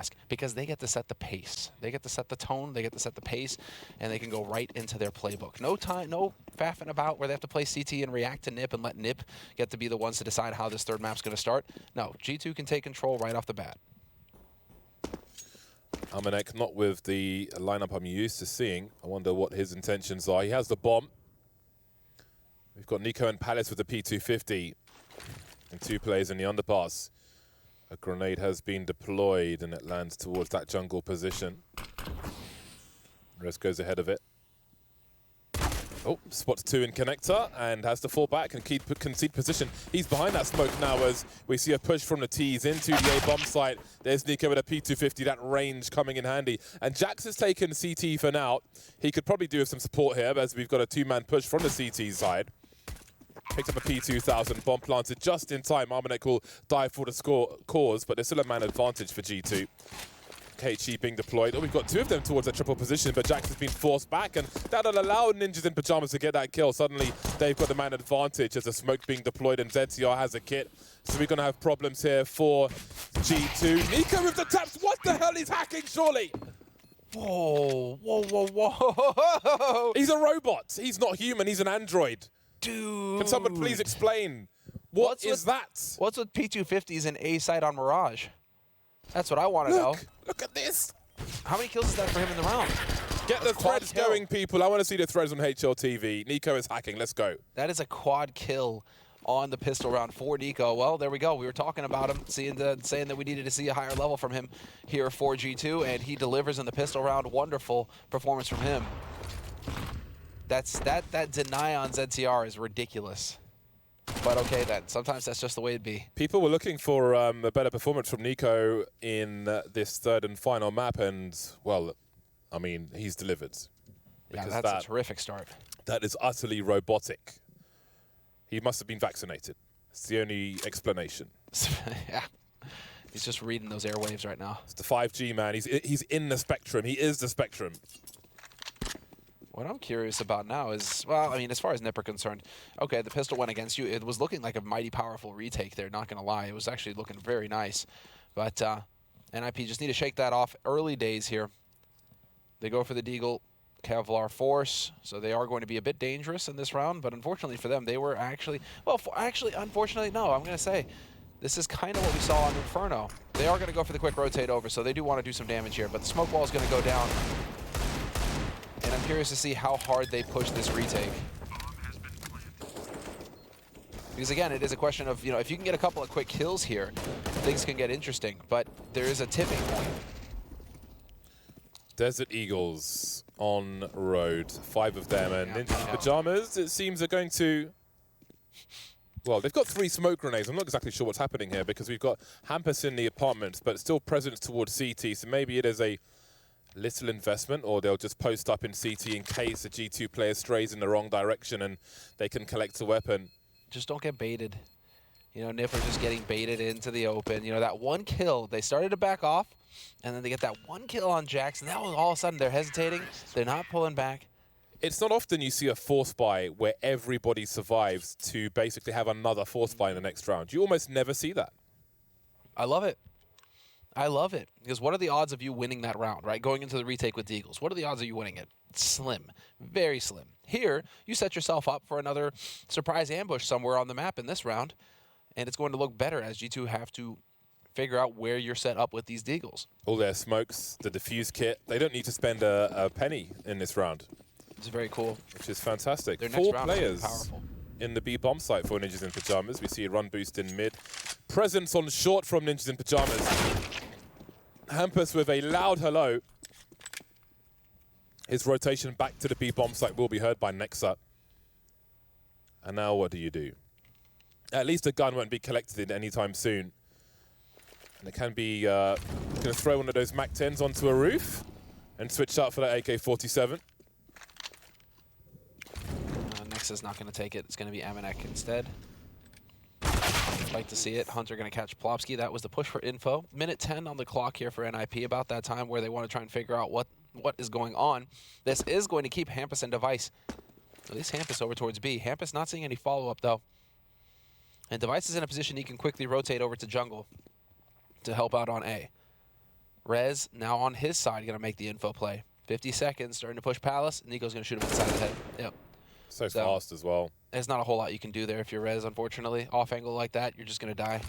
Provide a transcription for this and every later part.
task because they get to set the pace. They get to set the tone, they get to set the pace, and they can go right into their playbook. No time, no faffing about where they have to play CT and react to NiP and let NiP get to be the ones to decide how this third map's going to start. No, G2 can take control right off the bat. Amanek not with the lineup I'm used to seeing. I wonder what his intentions are. He has the bomb. We've got Nico and Palace with the P250 and 2 players in the underpass. A grenade has been deployed and it lands towards that jungle position. Rest goes ahead of it. Oh, spots 2 in connector and has to fall back and concede position. He's behind that smoke now as we see a push from the T's into the A bomb site. There's Nico with a P250, that range coming in handy. And Jax has taken CT for now. He could probably do with some support here as we've got a 2-man push from the CT side. Picked up a P2000, bomb planted just in time. Armanek will dive for the cause, but there's still a man advantage for G2. KHE being deployed. Oh, we've got 2 of them towards that triple position, but Jax has been forced back, and that'll allow Ninjas in Pyjamas to get that kill. Suddenly, they've got the man advantage as the smoke being deployed, and ZTR has a kit. So we're going to have problems here for G2. Nico with the taps. What the hell? He's hacking, surely. Whoa, whoa, whoa, whoa. He's a robot. He's not human. He's an android. Dude. Can someone please explain? What's that? What's with P250s in A side on Mirage? That's what I want to know. Look at this. How many kills is that for him in the round? Get the threads going, people. I want to see the threads on HLTV. Nico is hacking. Let's go. That is a quad kill on the pistol round for Nico. Well, there we go. We were talking about him, saying that we needed to see a higher level from him here for G2, and he delivers in the pistol round. Wonderful performance from him. That deny on ZTR is ridiculous. But okay then, sometimes that's just the way it be. People were looking for a better performance from Nico in this third and final map, and, well, I mean, he's delivered. Yeah, that's a terrific start. That is utterly robotic. He must have been vaccinated. It's the only explanation. Yeah. He's just reading those airwaves right now. It's the 5G, man. He's in the spectrum. He is the spectrum. What I'm curious about now is, well, I mean, as far as NiP are concerned, okay, the pistol went against you. It was looking like a mighty powerful retake there, not going to lie. It was actually looking very nice. But NIP just need to shake that off. Early days here. They go for the Deagle Kevlar Force, so they are going to be a bit dangerous in this round, but unfortunately for them, they were actually, well, unfortunately, no, I'm going to say, this is kind of what we saw on Inferno. They are going to go for the quick rotate over, so they do want to do some damage here, but the smoke wall is going to go down. And I'm curious to see how hard they push this retake. Because again, it is a question of, you know, if you can get a couple of quick kills here, things can get interesting, but there is a tipping point. Desert Eagles on road, 5 of them, and Ninjas in Pyjamas, it seems, are going to... Well, they've got 3 smoke grenades. I'm not exactly sure what's happening here because we've got Hampus in the apartment, but still presence towards CT, so maybe it is a little investment, or they'll just post up in CT in case a G2 player strays in the wrong direction and they can collect a weapon. Just don't get baited. You know, NiP are just getting baited into the open. You know, that one kill, they started to back off, and then they get that one kill on Jax, and that was all of a sudden they're hesitating. They're not pulling back. It's not often you see a force buy where everybody survives to basically have another force buy in the next round. You almost never see that. I love it. I love it. Because what are the odds of you winning that round, right? Going into the retake with Deagles. What are the odds of you winning it? Slim. Very slim. Here, you set yourself up for another surprise ambush somewhere on the map in this round, and it's going to look better as G2 have to figure out where you're set up with these Deagles. All their smokes, the defuse kit. They don't need to spend a penny in this round. It's very cool. Which is fantastic. Their 4 next players powerful. In the B bomb site for Ninjas in Pyjamas. We see a run boost in mid. Presence on short from Ninjas in Pyjamas. Hampus with a loud hello. His rotation back to the B bomb site will be heard by Nexa. And now what do you do? At least a gun won't be collected anytime soon. And it can be going to throw one of those MAC-10s onto a roof and switch out for that AK-47. Nexa's not going to take it. It's going to be Amanek instead. I'd like to see it. Hunter going to catch Plopsky. That was the push for info. Minute 10 on the clock here for NIP, about that time where they want to try and figure out what is going on. This is going to keep Hampus and Device. At least Hampus over towards B. Hampus not seeing any follow-up, though. And Device is in a position he can quickly rotate over to jungle to help out on A. Rez now on his side going to make the info play. 50 seconds, starting to push Palace. Nico's going to shoot him inside the head. Yep. So fast as well. There's not a whole lot you can do there if you're Rez, unfortunately. Off angle like that, you're just going to die.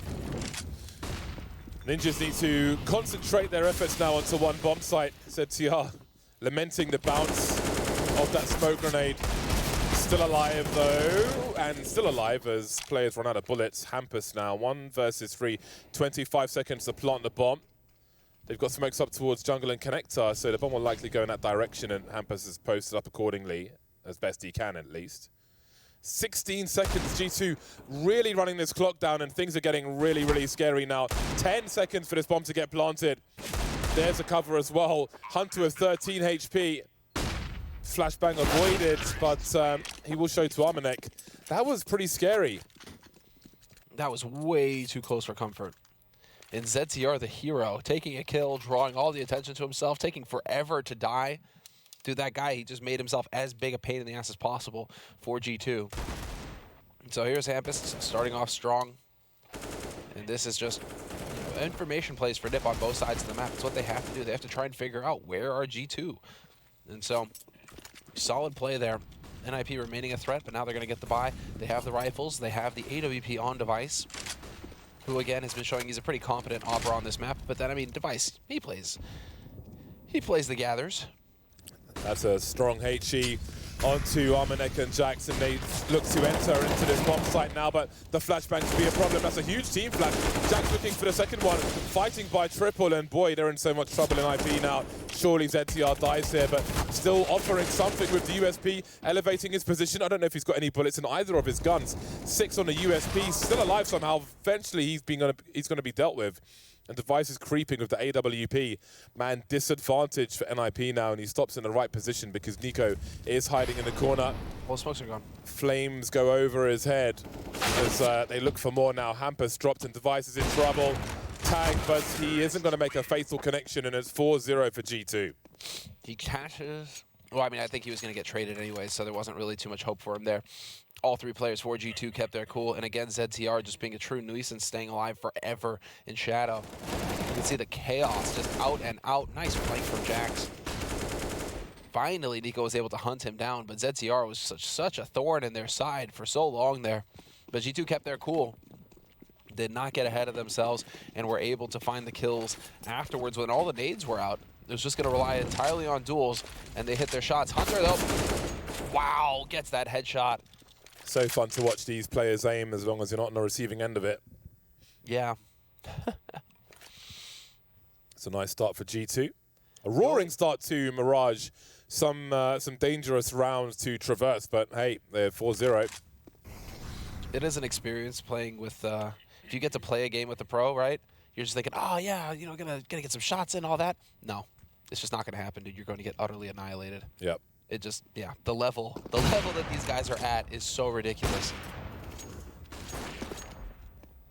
Ninjas need to concentrate their efforts now onto one bomb site. ZTR lamenting the bounce of that smoke grenade. Still alive though, and still alive as players run out of bullets. Hampus now, 1 versus 3, 25 seconds to plant the bomb. They've got smokes up towards jungle and connector, so the bomb will likely go in that direction, and Hampus has posted up accordingly, as best he can at least. 16 seconds, G2 really running this clock down, and things are getting really, really scary now. 10 seconds for this bomb to get planted. There's a cover as well. Hunter with 13 HP. Flashbang avoided, but he will show to Armanek. That was pretty scary. That was way too close for comfort. And ZTR, the hero, taking a kill, drawing all the attention to himself, taking forever to die. Dude, that guy, he just made himself as big a pain in the ass as possible for G2. So here's Hampus starting off strong. And this is just information plays for Nip on both sides of the map. It's what they have to do. They have to try and figure out where are G2. And so, solid play there. NIP remaining a threat, but now they're going to get the buy. They have the rifles. They have the AWP on Device, who again has been showing he's a pretty competent opera on this map. But then, I mean, Device, he plays the gathers. That's a strong HE onto Armanek and Jackson. They look to enter into this bomb site now, but the flashbang could be a problem. That's a huge team flash. Jack's looking for the second one, fighting by triple, and boy, they're in so much trouble in IP now. Surely ZTR dies here, but still offering something with the USP, elevating his position. I don't know if he's got any bullets in either of his guns. 6 on the USP, still alive somehow. Eventually, he's going to be dealt with. And Device is creeping with the AWP. Man, disadvantage for NIP now, and he stops in the right position because Nico is hiding in the corner. All the smokes are gone. Flames go over his head as they look for more now. Hampus dropped and Device is in trouble. Tag, but he isn't going to make a fatal connection, and it's 4-0 for G2. He catches. Well, I mean, I think he was going to get traded anyway, so there wasn't really too much hope for him there. All 3 players for G2 kept their cool, and again, ZTR just being a true nuisance, staying alive forever in shadow. You can see the chaos just out and out. Nice flank from Jax. Finally, Nico was able to hunt him down, but ZTR was such a thorn in their side for so long there. But G2 kept their cool, did not get ahead of themselves, and were able to find the kills afterwards when all the nades were out. It was just going to rely entirely on duels, and they hit their shots. Hunter, though, wow, gets that headshot. So fun to watch these players aim as long as you're not on the receiving end of it. Yeah. It's a nice start for G2. A roaring start to Mirage. Some dangerous rounds to traverse, but hey, they're 4-0. It is an experience playing with, if you get to play a game with a pro, right? You're just thinking, oh yeah, you know, gonna get some shots in, all that. No, it's just not gonna happen, dude. You're going to get utterly annihilated. Yep. It just, yeah, the level that these guys are at is so ridiculous.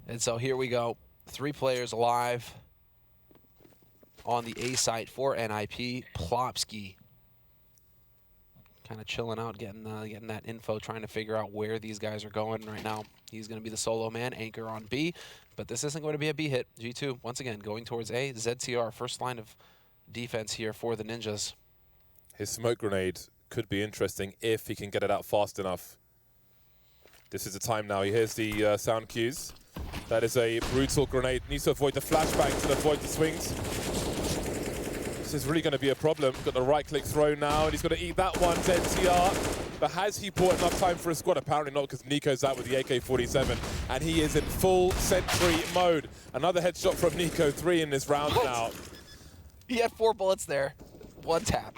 And so here we go. 3 players alive on the A site for NIP. Plopsky kind of chilling out, getting that info, trying to figure out where these guys are going right now. He's going to be the solo man, anchor on B, but this isn't going to be a B hit. G2, once again, going towards A. ZTR, first line of defense here for the Ninjas. His smoke grenade could be interesting if he can get it out fast enough. This is the time now. He hears the sound cues. That is a brutal grenade. Needs to avoid the flashbang to avoid the swings. This is really going to be a problem. Got the right-click throw now, and he's going to eat that one, ZTR. But has he bought enough time for his squad? Apparently not, because Nico's out with the AK-47, and he is in full sentry mode. Another headshot from Nico, 3 in this round now. He had 4 bullets there. 1 tap.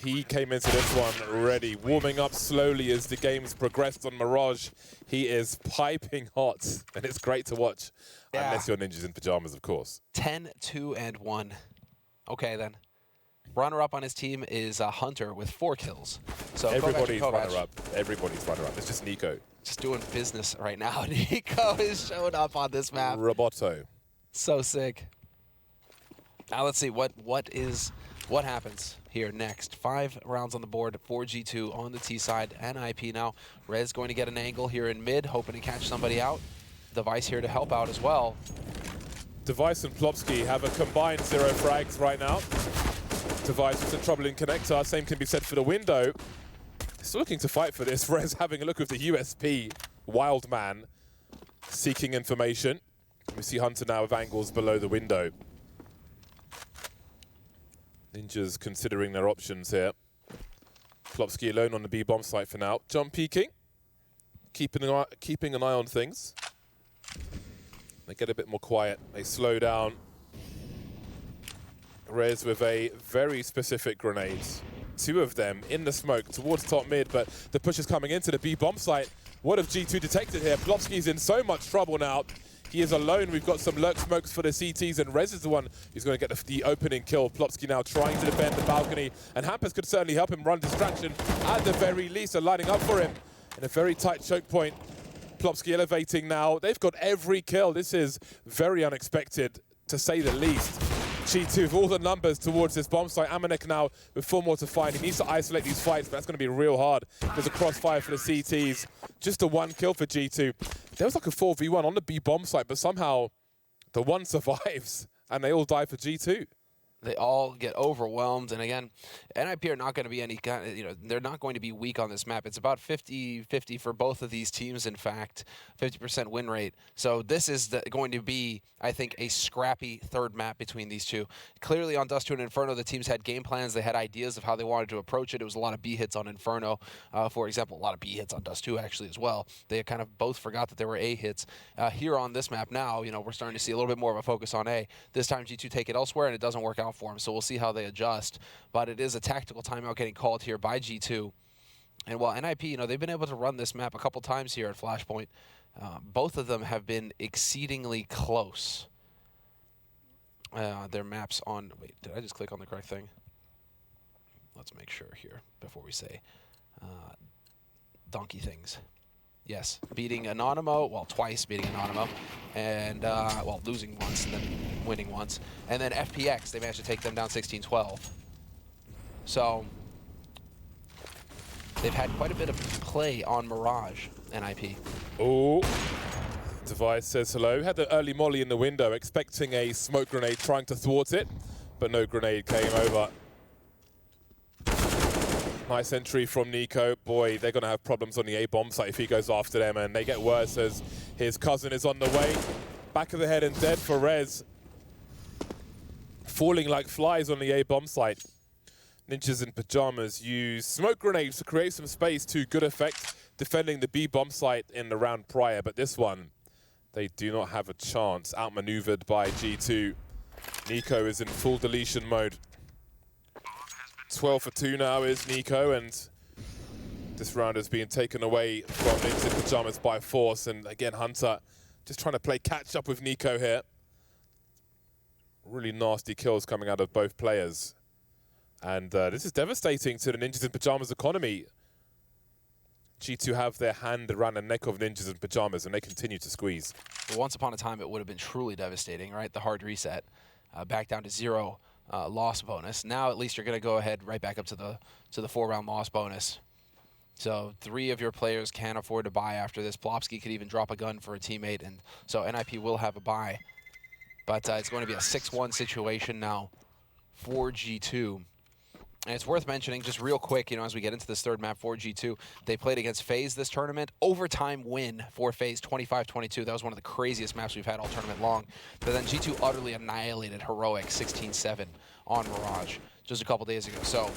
He came into this one ready, warming up slowly as the game's progressed on Mirage. He is piping hot, and it's great to watch. Yeah. Unless you're ninjas in pajamas, of course. 10-2-1. Okay, then. Runner-up on his team is Hunter with 4 kills. So everybody's runner-up. Everybody's runner-up. It's just Nico. Just doing business right now. Nico is showing up on this map. Roboto. So sick. Now let's see what happens here next. 5 rounds on the board for G2 on the T side. NIP now. Rez going to get an angle here in mid, hoping to catch somebody out. Device here to help out as well. Device and Plopsky have a combined 0 frags right now. Device with a troubling connector. Same can be said for the window. Still looking to fight for this. Rez having a look with the USP. Wildman seeking information. We see Hunter now with angles below the window. Ninjas considering their options here. Plopsky alone on the B-bomb site for now. Jump peeking. Keeping an eye on things. They get a bit more quiet. They slow down. Rez with a very specific grenades. 2 of them in the smoke towards top mid, but the push is coming into the B-bomb site. What have G2 detected here? Plopsky's in so much trouble now. He is alone. We've got some lurk smokes for the CTs, and Rez is the one who's going to get the opening kill. Plopsky now trying to defend the balcony, and Hampus could certainly help him run distraction. At the very least, they're lining up for him in a very tight choke point. Plopsky elevating now. They've got every kill. This is very unexpected, to say the least. G2 with all the numbers towards this bomb site. Amanek now with 4 more to find. He needs to isolate these fights, but that's going to be real hard. There's a crossfire for the CTs. Just a 1 kill for G2. There was like a 4v1 on the B bomb site, but somehow the 1 survives, and they all die for G2. They all get overwhelmed, and again, NIP are not going to be any kind of, they're not going to be weak on this map. It's about 50-50 for both of these teams, in fact, 50% win rate. So this is going to be, I think, a scrappy third map between these two. Clearly on Dust 2 and Inferno, the teams had game plans. They had ideas of how they wanted to approach it. It was a lot of B hits on Inferno, for example, a lot of B hits on Dust 2 actually as well. They kind of both forgot that there were A hits. Here on this map now, we're starting to see a little bit more of a focus on A. This time G2 take it elsewhere, and it doesn't work out for them, so we'll see how they adjust. But it is a tactical timeout getting called here by G2. And while NIP, they've been able to run this map a couple times here at Flashpoint, both of them have been exceedingly close. Their maps on... Wait, did I just click on the correct thing? Let's make sure here before we say donkey things. Yes, beating Anonymous, well, twice beating Anonymous, and, losing once and then winning once. And then FPX, they managed to take them down 16-12. So, they've had quite a bit of play on Mirage, NIP. Oh, Device says hello. Had the early molly in the window, expecting a smoke grenade, trying to thwart it, but no grenade came over. Nice entry from Nico. Boy, they're going to have problems on the A-bomb site if he goes after them, and they get worse as his cousin is on the way. Back of the head and dead for Rez. Falling like flies on the A-bomb site. Ninjas in Pyjamas use smoke grenades to create some space to good effect, defending the B-bomb site in the round prior, but this one, they do not have a chance. Outmaneuvered by G2. Nico is in full deletion mode. 12 for 2 now is Nico, and this round is being taken away from Ninjas in Pyjamas by force. And again, Hunter just trying to play catch up with Nico here. Really nasty kills coming out of both players. And this is devastating to the Ninjas in Pyjamas economy. G2 have their hand around the neck of Ninjas in Pyjamas, and they continue to squeeze. Well, once upon a time, it would have been truly devastating, right? The hard reset, back down to 0. Loss bonus. Now at least you're going to go ahead right back up to the 4-round loss bonus. So 3 of your players can afford to buy after this. Plopsky could even drop a gun for a teammate, and so NIP will have a buy. But it's going to be a 6-1 situation now for G2. And it's worth mentioning, just real quick, as we get into this third map for G2, they played against FaZe this tournament. Overtime win for FaZe, 25-22. That was one of the craziest maps we've had all tournament long. But then G2 utterly annihilated Heroic 16-7 on Mirage just a couple days ago. So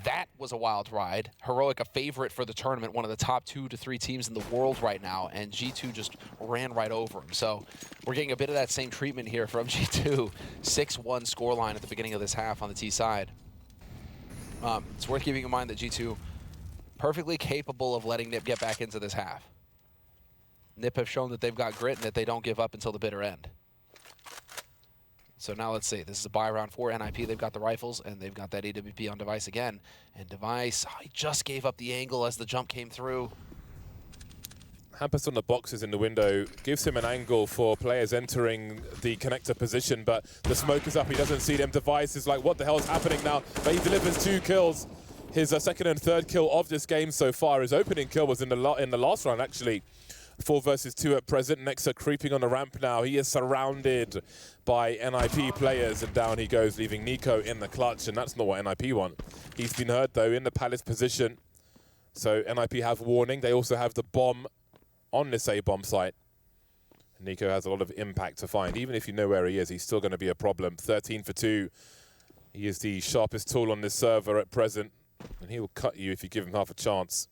that was a wild ride. Heroic, a favorite for the tournament, one of the top 2 to 3 teams in the world right now, and G2 just ran right over him. So we're getting a bit of that same treatment here from G2. 6-1 scoreline at the beginning of this half on the T side. It's worth keeping in mind that G2 perfectly capable of letting NIP get back into this half. NIP have shown that they've got grit and that they don't give up until the bitter end. So now let's see. This is a buy round for NIP. They've got the rifles, and they've got that AWP on Device again. And Device, he just gave up the angle as the jump came through. Hampus on the boxes in the window gives him an angle for players entering the connector position, but the smoke is up. He doesn't see them. Device is like, what the hell is happening now? But he delivers 2 kills. His second and third kill of this game so far. His opening kill was in the last round, actually. 4 versus 2 at present. Nexa creeping on the ramp now. He is surrounded by NIP players, and down he goes, leaving Nico in the clutch, and that's not what NIP want. He's been hurt, though, in the Palace position. So NIP have warning. They also have the bomb on this A-bomb site. Nico has a lot of impact to find. Even if you know where he is, he's still going to be a problem. 13 for 2. He is the sharpest tool on this server at present, and he will cut you if you give him half a chance.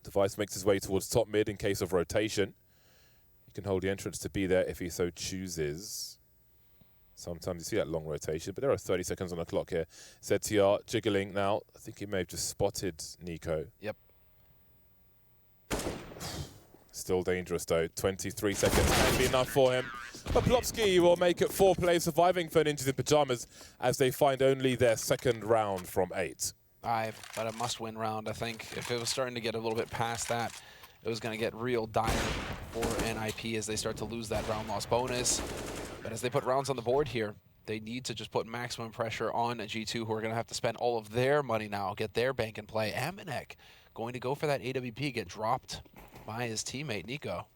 Device makes his way towards top mid in case of rotation. He can hold the entrance to be there if he so chooses. Sometimes you see that long rotation, but there are 30 seconds on the clock here. ZTR jiggling now. I think he may have just spotted Nico. Yep. Still dangerous though. 23 seconds can be enough for him. But Plopski will make it 4 players surviving for Ninjas in Pyjamas as they find only their second round from 8. 5, but a must-win round, I think. If it was starting to get a little bit past that, it was going to get real dire for NIP as they start to lose that round loss bonus. But as they put rounds on the board here, they need to just put maximum pressure on G2, who are going to have to spend all of their money now, get their bank in play. Amanek going to go for that AWP, get dropped by his teammate, Nico.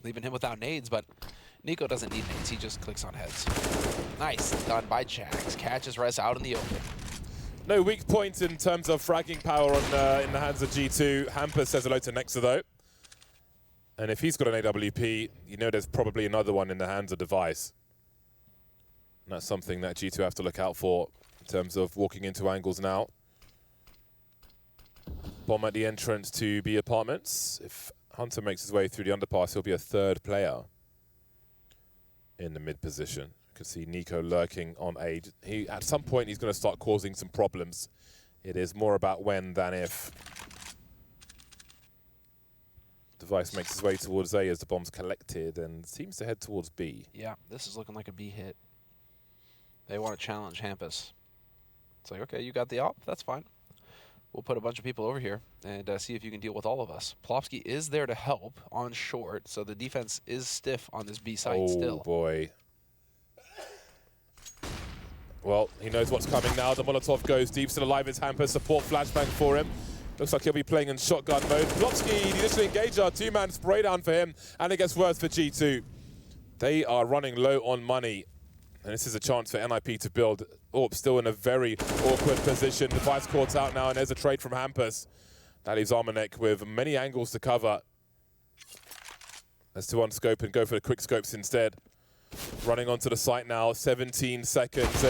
Leaving him without nades, but Nico doesn't need nades. He just clicks on heads. Nice, done by Jax. Catches Res out in the open. No weak points in terms of fragging power on, in the hands of G2. Hamper says hello to Nexa, though. And if he's got an AWP, you know there's probably another one in the hands of Device. And that's something that G2 have to look out for in terms of walking into angles now. Bomb at the entrance to B apartments. If Hunter makes his way through the underpass, he'll be a 3rd player in the mid position. You can see Nico lurking on A. At some point, he's going to start causing some problems. It is more about when than if. Device makes his way towards A as the bomb's collected and seems to head towards B. Yeah, this is looking like a B hit. They want to challenge Hampus. It's like, okay, you got the op, that's fine. We'll put a bunch of people over here and see if you can deal with all of us. Plopski is there to help on short, so the defense is stiff on this B site still. Oh, boy. Well, he knows what's coming now. The Molotov goes deep, still alive is Hampus. Support flashbang for him. Looks like he'll be playing in shotgun mode. Plopski, the initial engager, 2-man spray down for him, and it gets worse for G2. They are running low on money, and this is a chance for NIP to build. Orp still in a very awkward position. Device caught out now, and there's a trade from Hampus. That leaves Armanek with many angles to cover. Let's to unscope and go for the quick scopes instead. Running onto the site now, 17 seconds.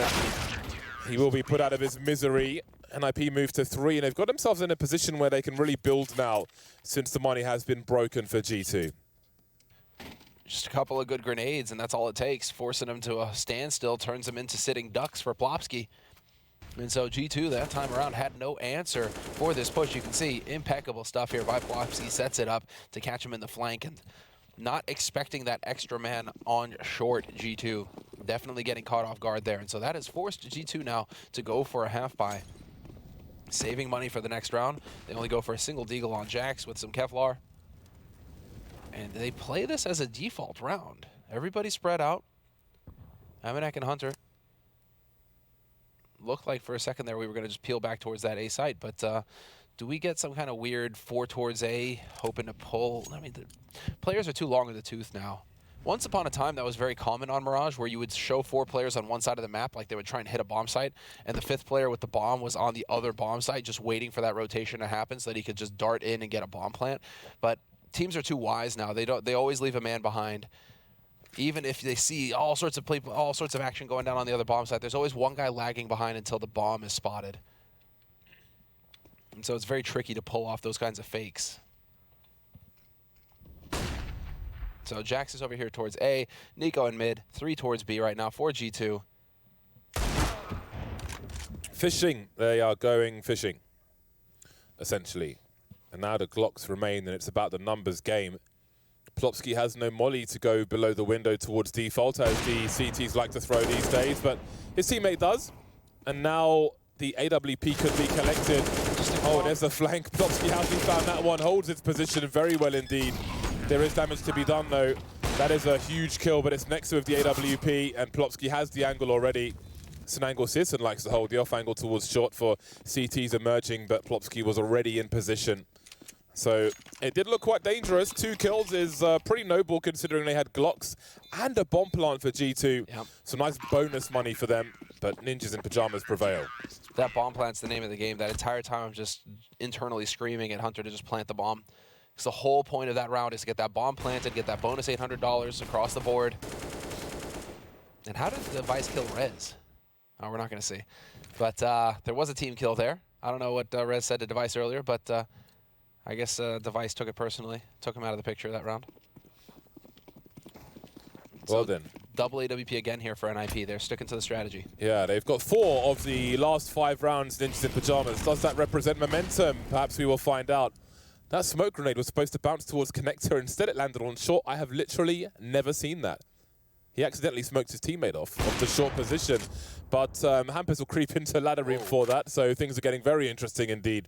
He will be put out of his misery. NIP move to 3, and they've got themselves in a position where they can really build now since the money has been broken for G2. Just a couple of good grenades, and that's all it takes. Forcing them to a standstill turns them into sitting ducks for Plopski. And so G2 that time around had no answer for this push. You can see impeccable stuff here by Plopski. Sets it up to catch him in the flank, and not expecting that extra man on short. G2 definitely getting caught off guard there. And so that has forced G2 now to go for a half buy. Saving money for the next round. They only go for a single deagle on Jax with some Kevlar. And they play this as a default round. Everybody spread out. Amanek and Hunter. Looked like for a second there we were going to just peel back towards that A site, but do we get some kind of weird 4 towards A, hoping to pull? I mean, the players are too long in the tooth now. Once upon a time, that was very common on Mirage, where you would show 4 players on one side of the map, like they would try and hit a bomb site, and the 5th player with the bomb was on the other bomb site, just waiting for that rotation to happen so that he could just dart in and get a bomb plant. But teams are too wise now. They always leave a man behind. Even if they see all sorts of action going down on the other bomb site, there's always one guy lagging behind until the bomb is spotted. And so it's very tricky to pull off those kinds of fakes. So Jax is over here towards A, Nico in mid, 3 towards B right now for G2. Fishing, they are going fishing, essentially. And now the Glocks remain, and it's about the numbers game. Plopski has no molly to go below the window towards default, as the CTs like to throw these days, but his teammate does. And now the AWP could be collected. Oh, there's a flank. Plopski hasn't found that one, holds its position very well indeed. There is damage to be done, though. That is a huge kill, but it's next with the AWP, and Plopski has the angle already. It's an angle Sisson likes to hold, the off angle towards short for CTs emerging, but Plopski was already in position. So it did look quite dangerous. 2 kills is pretty noble considering they had Glocks and a bomb plant for G2. Yep. Some nice bonus money for them, but Ninjas in Pyjamas prevail. That bomb plant's the name of the game. That entire time I'm just internally screaming at Hunter to just plant the bomb. Because the whole point of that round is to get that bomb planted, get that bonus $800 across the board. And how did the Device kill Rez? Oh, we're not going to see. But there was a team kill there. I don't know what Rez said to Device earlier, but I guess Device took it personally, took him out of the picture that round. Well then. Double AWP again here for NIP. They're sticking to the strategy. Yeah, they've got 4 of the last 5 rounds Ninjas in Pyjamas. Does that represent momentum? Perhaps we will find out. That smoke grenade was supposed to bounce towards Connector. Instead it landed on short. I have literally never seen that. He accidentally smoked his teammate off the short position. But Hampus will creep into ladder room for that. So things are getting very interesting indeed.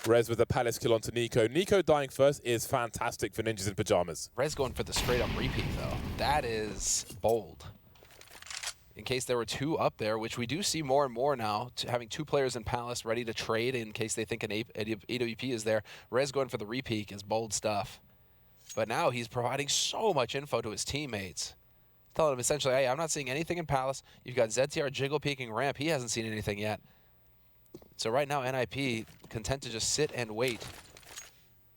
Rez with a Palace kill onto Nico. Nico dying first is fantastic for Ninjas in Pyjamas. Rez going for the straight up repeat though. That is bold. In case there were 2 up there, which we do see more and more now, having 2 players in Palace ready to trade in case they think an AWP is there. Rez going for the repeat is bold stuff. But now he's providing so much info to his teammates. Telling him essentially, hey, I'm not seeing anything in Palace. You've got ZTR jiggle peeking ramp. He hasn't seen anything yet. So right now, NIP content to just sit and wait.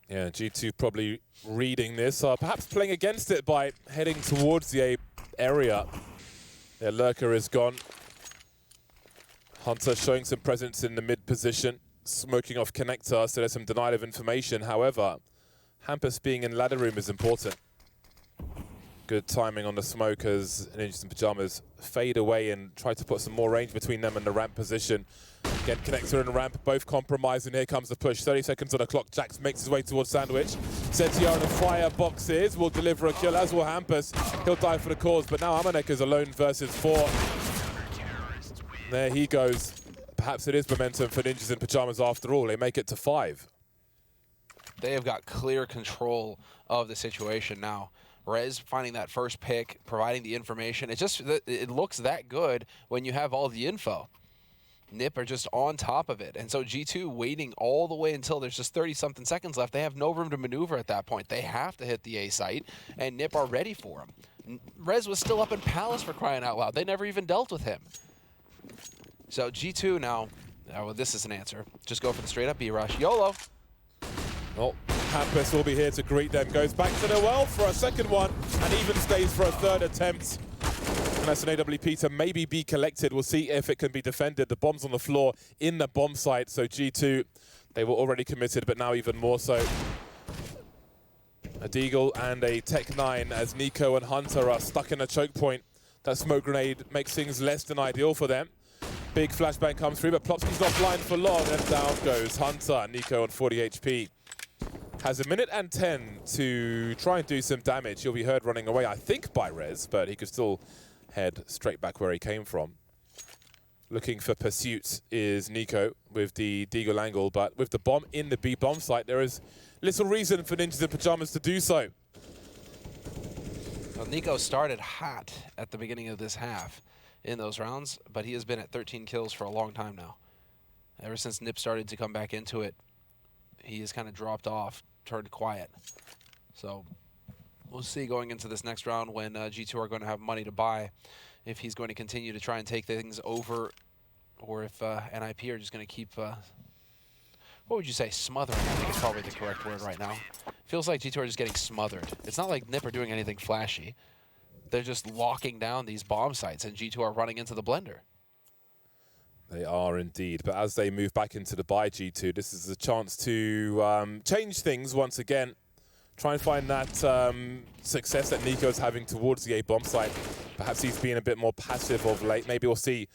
Yeah, G2 probably reading this, perhaps playing against it by heading towards the A area. Their lurker is gone. Hunter showing some presence in the mid position, smoking off Connector, so there's some denial of information. However, Hampus being in ladder room is important. Good timing on the smoke as Ninjas in Pyjamas fade away and try to put some more range between them and the ramp position. Again, Connector and ramp both compromising. Here comes the push. 30 seconds on the clock. Jax makes his way towards Sandwich. ZTR in the fire boxes will deliver a kill, as will Hampus. He'll die for the cause, but now Amanek is alone versus 4. There he goes. Perhaps it is momentum for Ninjas in Pyjamas after all. They make it to 5. They have got clear control of the situation now. Rez finding that first pick, providing the information. It looks that good when you have all the info. Nip are just on top of it. And so G2 waiting all the way until there's just 30-something seconds left. They have no room to maneuver at that point. They have to hit the A site, and Nip are ready for him. Rez was still up in Palace for crying out loud. They never even dealt with him. So G2 now, well, this is an answer. Just go for the straight-up B rush. YOLO. Well, Hampus will be here to greet them. Goes back to the well for a second one, and even stays for a 3rd attempt. And that's an AWP to maybe be collected. We'll see if it can be defended. The bomb's on the floor in the bomb site. So G2, they were already committed, but now even more so. A Deagle and a Tech 9 as Nico and Hunter are stuck in a choke point. That smoke grenade makes things less than ideal for them. Big flashbang comes through, but Plopsky's not blind for long, and down goes Hunter. Nico on 40 HP. Has a minute and 10 to try and do some damage. He'll be heard running away, I think, by Rez, but he could still head straight back where he came from. Looking for pursuit is Nico with the Deagle angle, but with the bomb in the B bomb site, there is little reason for Ninjas in Pyjamas to do so. Well, Nico started hot at the beginning of this half in those rounds, but he has been at 13 kills for a long time now. Ever since Nip started to come back into it, he has kind of dropped off, turned quiet. So we'll see going into this next round when G2 are going to have money to buy, if he's going to continue to try and take things over, or if NIP are just going to keep, what would you say, smothering, I think is probably the correct word right now. Feels like G2 are just getting smothered. It's not like Nip are doing anything flashy. They're just locking down these bomb sites, and G2 are running into the blender. They are indeed, but as they move back into the buy G2, this is a chance to change things once again. Try and find that success that Nico's having towards the A bomb site. Perhaps he's being a bit more passive of late. Maybe we'll see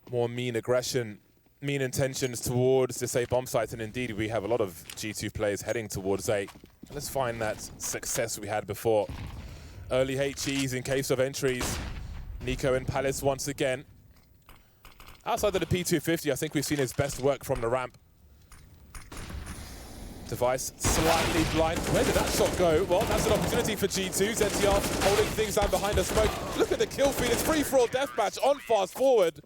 more mean aggression, mean intentions towards this A bomb site, and indeed we have a lot of G2 players heading towards A. Let's find that success we had before. Early HEs in case of entries. Nico and Palace once again. Outside of the P250, I think we've seen his best work from the ramp. Device slightly blind. Where did that shot go? Well, that's an opportunity for G2. ZTR holding things down behind the smoke. Look at the kill feed. It's free-for-all deathmatch on fast forward.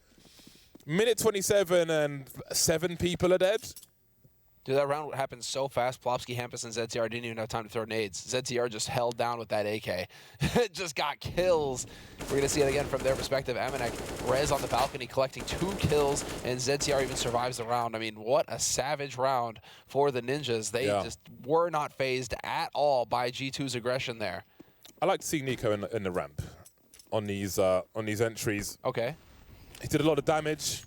Minute 27 and 7 people are dead. Dude, that round happened so fast. Plopsky, Hampus, and ZTR didn't even have time to throw nades. ZTR just held down with that AK. It just got kills. We're going to see it again from their perspective. Amanek, Rez on the balcony collecting 2 kills, and ZTR even survives the round. I mean, what a savage round for the Ninjas. They just were not phased at all by G2's aggression there. I like to see Nico in the ramp on these entries. Okay. He did a lot of damage,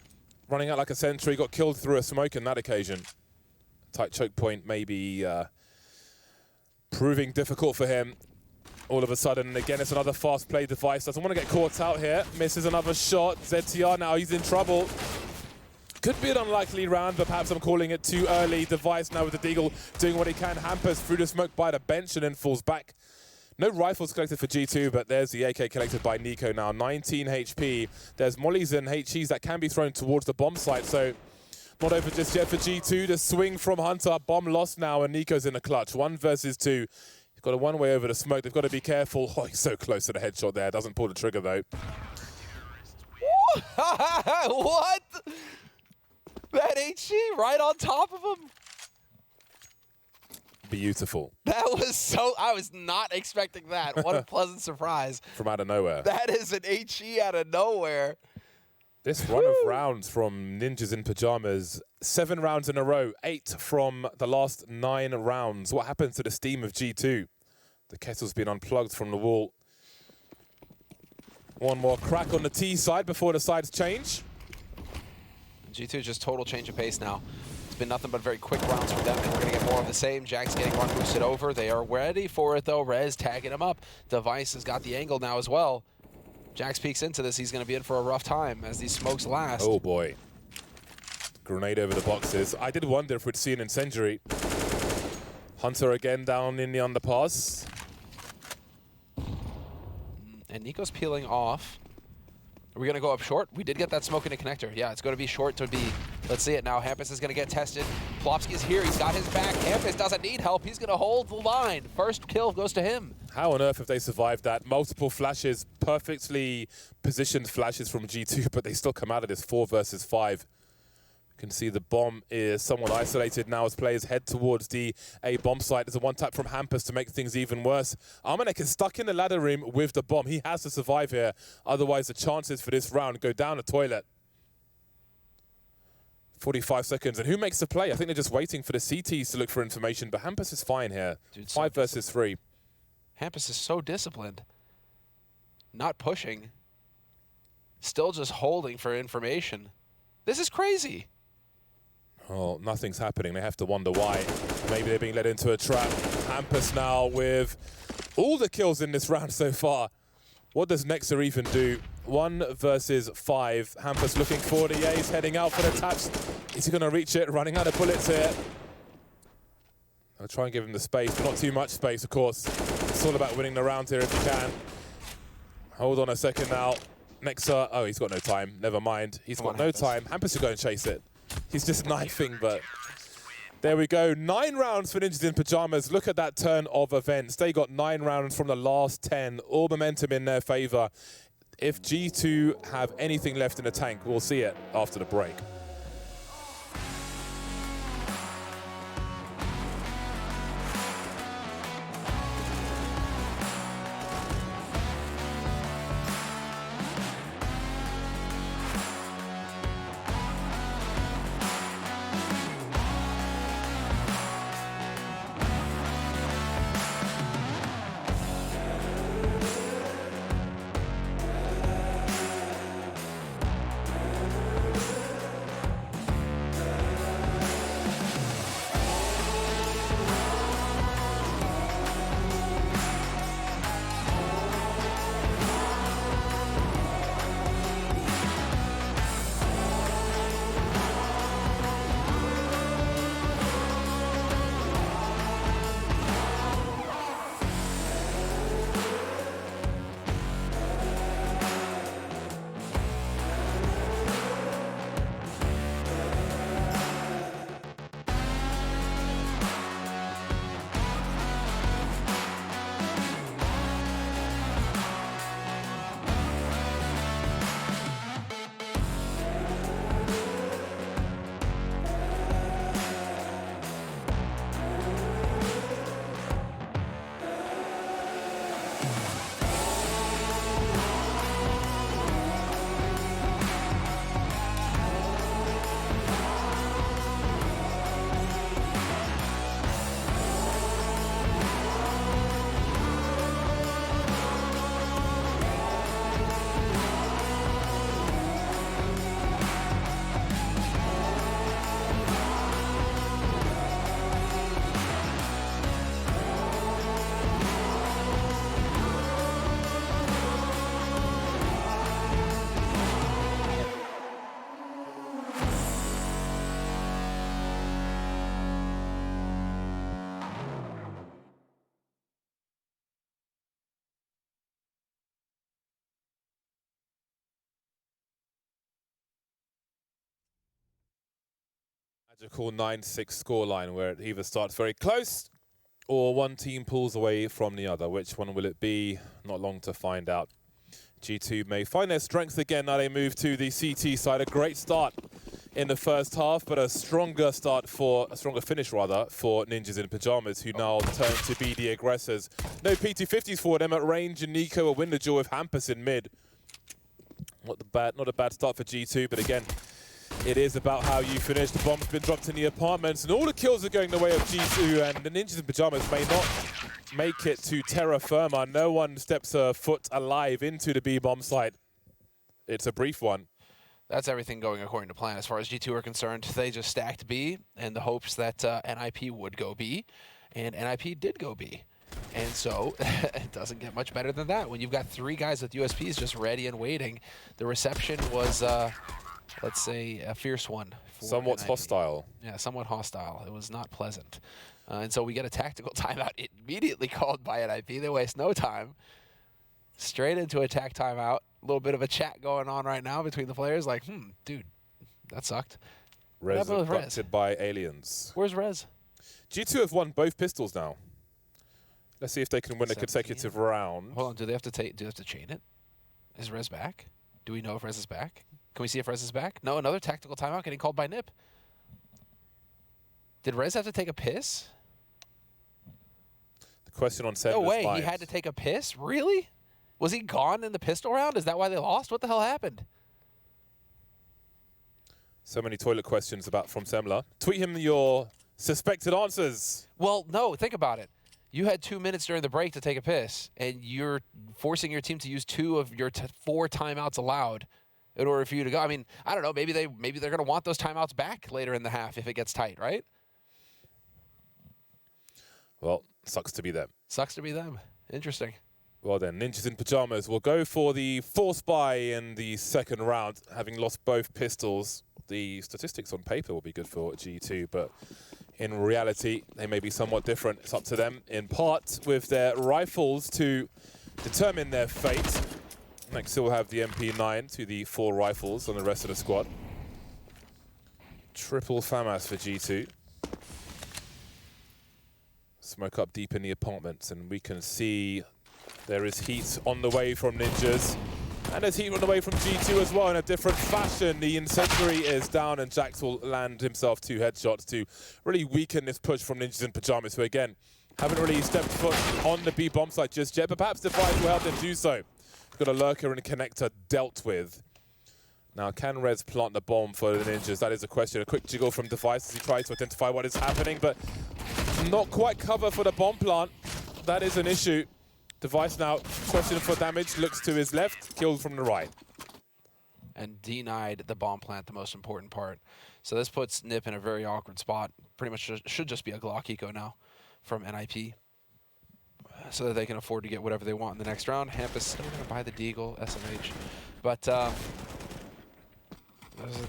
running out like a sentry, got killed through a smoke on that occasion. Tight choke point maybe proving difficult for him all of a sudden. And again, it's another fast play device. Doesn't want to get caught out here. Misses another shot. ZTR now, he's in trouble. Could be an unlikely round, but perhaps I'm calling it too early. Device now with the Deagle doing what he can. Hampers through the smoke by the bench and then falls back. No rifles collected for G2, but there's the AK collected by Nico now. 19 HP. There's mollies and HEs that can be thrown towards the bomb site, so not over just yet for G2. The swing from Hunter. Bomb lost now, and Nico's in the clutch. 1 versus 2. He's got a one-way over the smoke. They've got to be careful. Oh, he's so close to the headshot there. Doesn't pull the trigger, though. What? That HE right on top of him? Beautiful. That was so... I was not expecting that. What a pleasant surprise. From out of nowhere. That is an HE out of nowhere. This run of rounds from Ninjas in Pyjamas, 7 rounds in a row, 8 from the last 9 rounds. What happens to the steam of G2? The kettle's been unplugged from the wall. One more crack on the T side before the sides change. G2 just total change of pace now. It's been nothing but very quick rounds for them, and we're going to get more of the same. Jack's getting run boosted over. They are ready for it, though. Rez tagging him up. Device has got the angle now as well. Jax peeks into this. He's going to be in for a rough time as these smokes last. Oh, boy. Grenade over the boxes. I did wonder if we'd see an incendiary. Hunter again down in the underpass. And Nico's peeling off. Are we going to go up short? We did get that smoke in a connector. Yeah, it's going to be short to be... Let's see it now. Hampus is going to get tested. Plopsky is here. He's got his back. Hampus doesn't need help. He's going to hold the line. First kill goes to him. How on earth have they survived that? Multiple flashes, perfectly positioned flashes from G2, but they still come out of this 4 versus 5. You can see the bomb is somewhat isolated now as players head towards the A bomb site. There's a one tap from Hampus to make things even worse. Armanek is stuck in the ladder room with the bomb. He has to survive here. Otherwise, the chances for this round go down the toilet. 45 seconds. And who makes the play? I think they're just waiting for the CTs to look for information, but Hampus is fine here. Dude, 5 versus 3. Hampus is so disciplined. Not pushing. Still just holding for information. This is crazy. Oh, nothing's happening. They have to wonder why. Maybe they're being led into a trap. Hampus now with all the kills in this round so far. What does Nexa even do? 1 versus 5. Hampus looking for the A's, heading out for the taps. Is he going to reach it? Running out of bullets here. I'll try and give him the space, but not too much space, of course. It's all about winning the round here if you can. Hold on a second now. Nexa, oh, he's got no time. Never mind. He's got no time. Hampus will go and chase it. He's just knifing, but there we go. 9 rounds for Ninjas in Pyjamas. Look at that turn of events. They got 9 rounds from the last 10. All momentum in their favor. If G2 have anything left in the tank, we'll see it after the break. Magical 9-6 scoreline where it either starts very close or one team pulls away from the other. Which one will it be? Not long to find out. G2 may find their strength again now they move to the CT side. A great start in the first half, but a stronger finish rather, for Ninjas in Pyjamas, who now turn to be the aggressors. No P250s for them at range, and Nico will win the duel with Hampus in mid. Not a bad start for G2, but again, it is about how you finish. The bomb's been dropped in the apartments, and all the kills are going the way of G2, and the Ninjas in Pyjamas may not make it to terra firma. No one steps a foot alive into the B-bomb site. It's a brief one. That's everything going according to plan as far as G2 are concerned. They just stacked B in the hopes that NIP would go B, and NIP did go B. And so it doesn't get much better than that. When you've got 3 guys with USPs just ready and waiting, the reception was, let's say, a fierce one. Somewhat hostile. Yeah, somewhat hostile. It was not pleasant. And so we get a tactical timeout immediately called by NIP. They waste no time. Straight into attack timeout. A little bit of a chat going on right now between the players. Like, dude, that sucked. Rez abducted by aliens. Where's Rez? G2 have won both pistols now. Let's see if they can win a consecutive round. Hold on, do they have to chain it? Is Rez back? Do we know if Rez is back? Can we see if Rez is back? No, another tactical timeout getting called by Nip. Did Rez have to take a piss? The question on Seven. No way, he had to take a piss? Really? Was he gone in the pistol round? Is that why they lost? What the hell happened? So many toilet questions from Semler. Tweet him your suspected answers. Well, no, think about it. You had 2 minutes during the break to take a piss, and you're forcing your team to use 2 of your 4 timeouts allowed in order for you to go. I mean, I don't know. Maybe they're going to want those timeouts back later in the half if it gets tight, right? Well, sucks to be them. Sucks to be them. Interesting. Well then, Ninjas in Pyjamas will go for the force buy in the second round, having lost both pistols. The statistics on paper will be good for G2, but in reality, they may be somewhat different. It's up to them, in part, with their rifles to determine their fate. Next, we'll have the MP9 to the 4 rifles on the rest of the squad. Triple FAMAS for G2. Smoke up deep in the apartments, and we can see there is heat on the way from Ninjas. And there's heat on the way from G2 as well in a different fashion. The incendiary is down, and Jax will land himself 2 headshots to really weaken this push from Ninjas in Pyjamas, who again haven't really stepped foot on the B bomb site just yet, but perhaps Defiance will help them do so. Got a lurker and a connector dealt with. Now, can Rez plant the bomb for the Ninjas? That is a question. A quick jiggle from Device as he tries to identify what is happening, but not quite cover for the bomb plant. That is an issue. Device now questioning for damage, looks to his left, killed from the right. And denied the bomb plant, the most important part. So this puts Nip in a very awkward spot. Pretty much should just be a Glock eco now from NIP, so that they can afford to get whatever they want in the next round. Hampus still going to buy the Deagle, SMH. But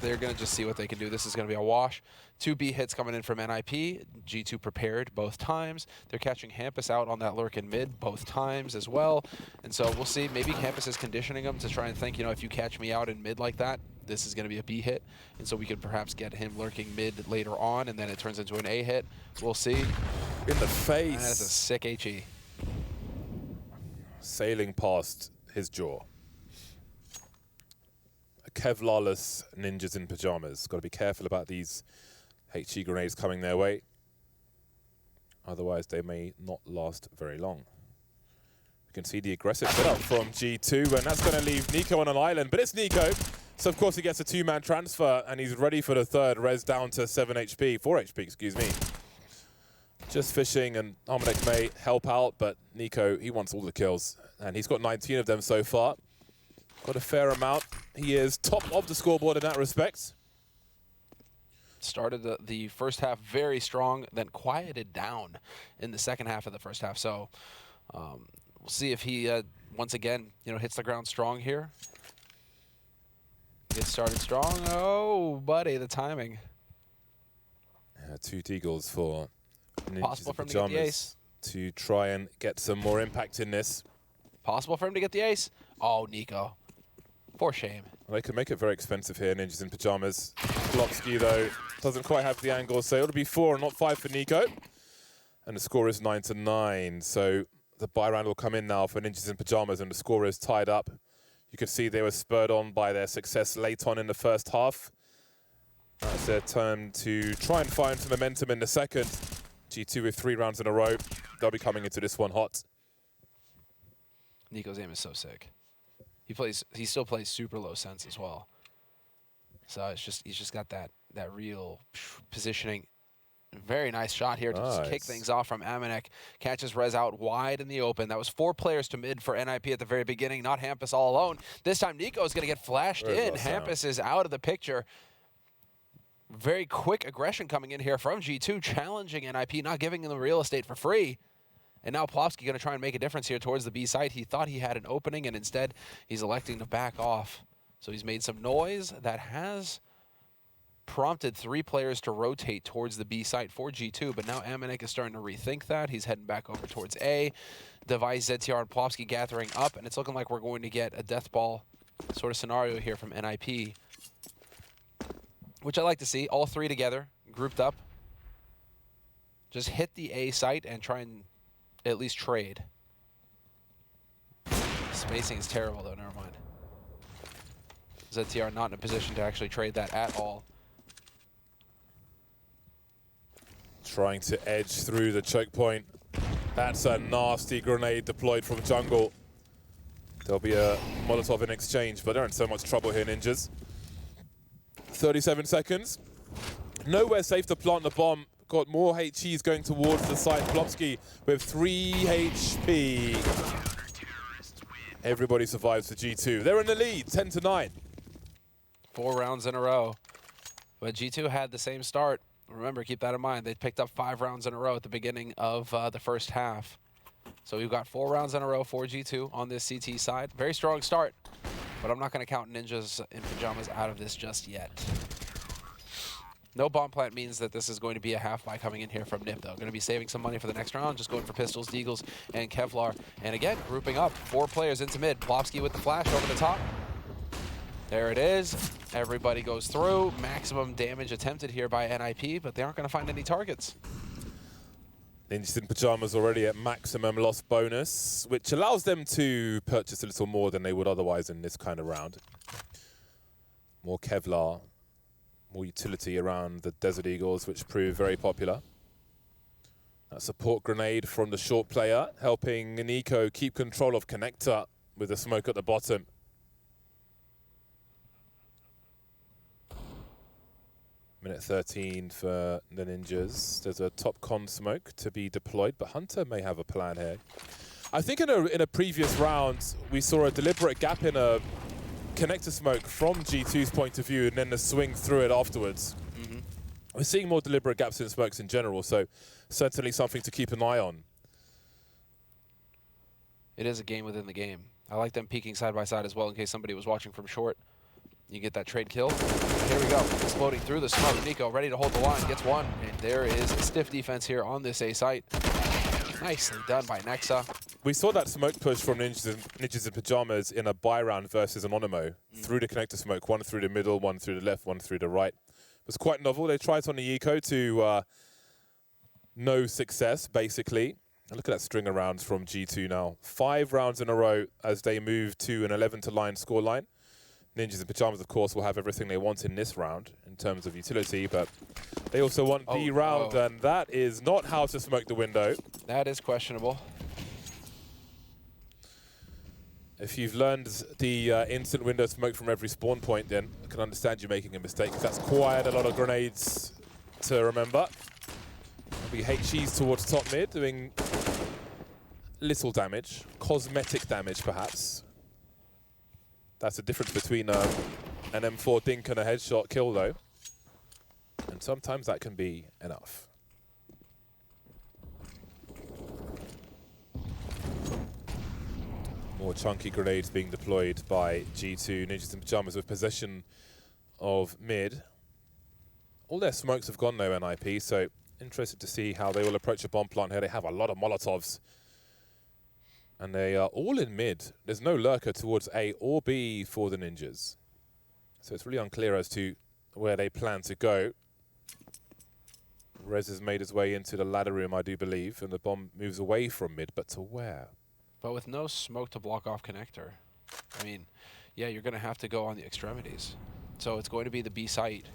they're going to just see what they can do. This is going to be a wash. 2 B hits coming in from NIP. G2 prepared both times. They're catching Hampus out on that lurk in mid both times as well. And so we'll see. Maybe Hampus is conditioning him to try and think, if you catch me out in mid like that, this is going to be a B hit. And so we could perhaps get him lurking mid later on, and then it turns into an A hit. We'll see. In the face. That's a sick HE. Sailing past his jaw. Kevlarless Ninjas in Pyjamas. Got to be careful about these HE grenades coming their way. Otherwise, they may not last very long. You can see the aggressive setup from G2, and that's going to leave Nico on an island. But it's Nico, so of course he gets a 2-man transfer, and he's ready for the third. Rez down to 4 HP, excuse me. Just fishing, and Armanek may help out, but Nico, he wants all the kills, and he's got 19 of them so far. Got a fair amount. He is top of the scoreboard in that respect. Started the first half very strong, then quieted down in the second half of the first half. So we'll see if he, once again, hits the ground strong here. Gets started strong. Oh, buddy, the timing. 2 Deagles for Ninjas Possible for him to get the ace. To try and get some more impact in this. Possible for him to get the ace. Oh, Nico. For shame. Well, they could make it very expensive here, Ninjas in Pyjamas. Blopsky, though, doesn't quite have the angle, so it'll be 4 and not 5 for Nico. And the score is 9-9. So the buy round will come in now for Ninjas in Pyjamas, and the score is tied up. You can see they were spurred on by their success late on in the first half. That's their turn to try and find some momentum in the second. G2 with 3 rounds in a row. They'll be coming into this one hot. Nico's aim is so sick. He still plays super low sense as well. So he's just got that real positioning. Very nice shot here to just kick things off from Amanek. Catches Rez out wide in the open. That was 4 players to mid for NIP at the very beginning, not Hampus all alone. This time Nico is going to get flashed in. Hampus is out of the picture. Very quick aggression coming in here from G2, challenging NIP, not giving them the real estate for free. And now Plofsky going to try and make a difference here towards the B site. He thought he had an opening, and instead he's electing to back off. So he's made some noise that has prompted 3 players to rotate towards the B site for G2, but now Amanek is starting to rethink that. He's heading back over towards A. Device, ZTR, and Plofsky gathering up, and it's looking like we're going to get a death ball sort of scenario here from NIP, which I like to see. All 3 together, grouped up. Just hit the A site and try and at least trade. Spacing is terrible, though. Never mind. ZTR not in a position to actually trade that at all. Trying to edge through the choke point. That's a nasty grenade deployed from jungle. There'll be a Molotov in exchange, but they're in so much trouble here, Ninjas. 37 seconds. Nowhere safe to plant the bomb. Got more HEs going towards the side. Plofsky with 3 HP. Everybody survives for G2. They're in the lead, 10-9. 4 rounds in a row. But G2 had the same start. Remember, keep that in mind. They picked up 5 rounds in a row at the beginning of the first half. So we've got 4 rounds in a row for G2 on this CT side. Very strong start. But I'm not going to count Ninjas in Pyjamas out of this just yet. No bomb plant means that this is going to be a half buy coming in here from Nip, though. Going to be saving some money for the next round, just going for pistols, deagles, and Kevlar. And again, grouping up 4 players into mid. Plofsky with the flash over the top. There it is. Everybody goes through. Maximum damage attempted here by NIP, but they aren't going to find any targets. Ninjas in Pyjamas already at maximum loss bonus, which allows them to purchase a little more than they would otherwise in this kind of round. More Kevlar. More utility around the Desert Eagles, which prove very popular. That support grenade from the short player, helping Nico keep control of connector with the smoke at the bottom. Minute 13 for the Ninjas. There's a top con smoke to be deployed, but Hunter may have a plan here. I think in a previous round, we saw a deliberate gap in a connector smoke from G2's point of view, and then the swing through it afterwards. We're seeing more deliberate gaps in smokes in general, so certainly something to keep an eye on. It is a game within the game. I like them peeking side by side as well in case somebody was watching from short. You get that trade kill. Here we go. Exploding through the smoke. Nico ready to hold the line. Gets one. And there is a stiff defense here on this A site. Nicely done by Nexa. We saw that smoke push from Ninjas in Pyjamas in a buy round versus Anonymo. Through the connector smoke, 1 through the middle, 1 through the left, 1 through the right. It was quite novel. They tried on the eco to no success, basically. And look at that string of rounds from G2 now. 5 rounds in a row as they move to an 11-9 scoreline. Ninjas in Pyjamas, of course, will have everything they want in this round in terms of utility, but they also want the round, and that is not how to smoke the window. That is questionable. If you've learned the instant window smoke from every spawn point, then I can understand you making a mistake, because that's quite a lot of grenades to remember. We HEs towards top mid, doing little damage, cosmetic damage perhaps. That's the difference between an M4 dink and a headshot kill, though. And sometimes that can be enough. More chunky grenades being deployed by G2. Ninjas in Pyjamas with possession of mid. All their smokes have gone, though, NIP, so interested to see how they will approach a bomb plant here. They have a lot of Molotovs. And they are all in mid. There's no lurker towards A or B for the Ninjas. So it's really unclear as to where they plan to go. Rez has made his way into the ladder room, I do believe, and the bomb moves away from mid, but to where? But with no smoke to block off connector, I mean, yeah, you're going to have to go on the extremities. So it's going to be the B site.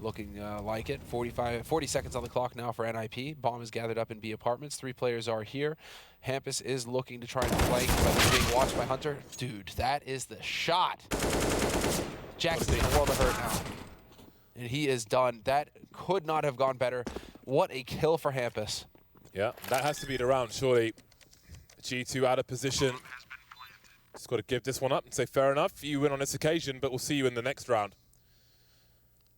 Looking like it. 40 seconds on the clock now for NIP. Bomb is gathered up in B apartments. 3 players are here. Hampus is looking to try and flank, but he's being watched by Hunter. Dude, that is the shot. Jackson's in a world of hurt now. And he is done. That could not have gone better. What a kill for Hampus. Yeah, that has to be the round, surely. G2 out of position. Just got to give this one up and say, fair enough, you win on this occasion, but we'll see you in the next round.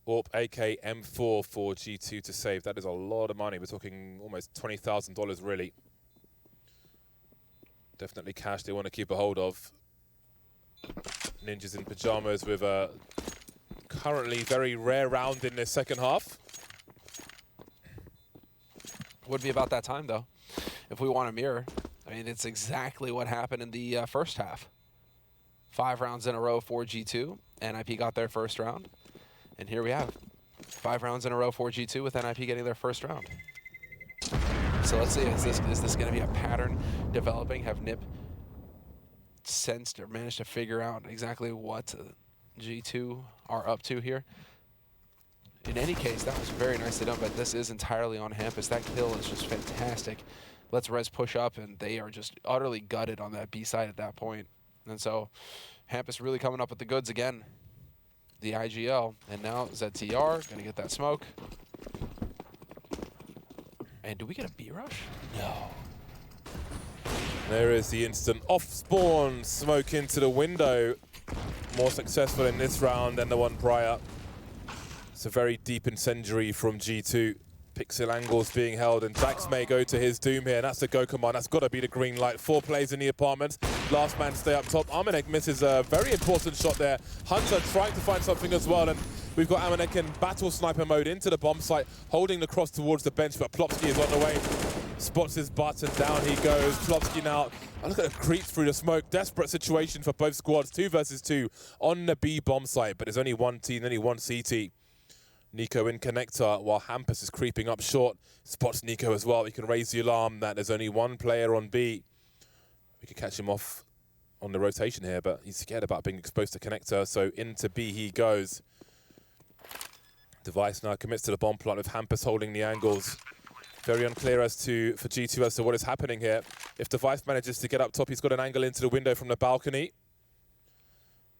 AWP AK M4 for G2 to save. That is a lot of money. We're talking almost $20,000 really. Definitely cash they want to keep a hold of. Ninjas in Pyjamas with a currently very rare round in this second half. Would be about that time, though, if we want a mirror. I mean, it's exactly what happened in the first half. 5 rounds in a row for G2. NIP got their first round. And here we have 5 rounds in a row for G2 with NIP getting their first round. So let's see, is this going to be a pattern developing? Have NIP sensed or managed to figure out exactly what G2 are up to here? In any case, that was very nicely done, but this is entirely on Hampus. That kill is just fantastic. Lets Rez push up, and they are just utterly gutted on that B side at that point. And so Hampus really coming up with the goods again. The IGL, and now ZTR gonna get that smoke. And do we get a B rush? No. There is the instant off spawn smoke into the window. More successful in this round than the one prior. It's a very deep incendiary from G2. Pixel angles being held, and Jax may go to his doom here. And that's the go command. That's got to be the green light. 4 plays in the apartments. Last man stay up top. Amanek misses a very important shot there. Hunter trying to find something as well. And we've got Amanek in battle sniper mode into the bomb site, holding the cross towards the bench. But Plopsky is on the way. Spots his butt and down he goes. Plopsky now. Oh, look at the creep through the smoke. Desperate situation for both squads. 2 versus 2 on the B bomb site. But there's only one team, only one CT. Nico in connector while Hampus is creeping up short. Spots Nico as well. He can raise the alarm that there's only one player on B. We could catch him off on the rotation here, but he's scared about being exposed to connector, so into B he goes. Device now commits to the bomb plot with Hampus holding the angles. Very unclear as to, for G2 as to what is happening here. If Device manages to get up top, he's got an angle into the window from the balcony.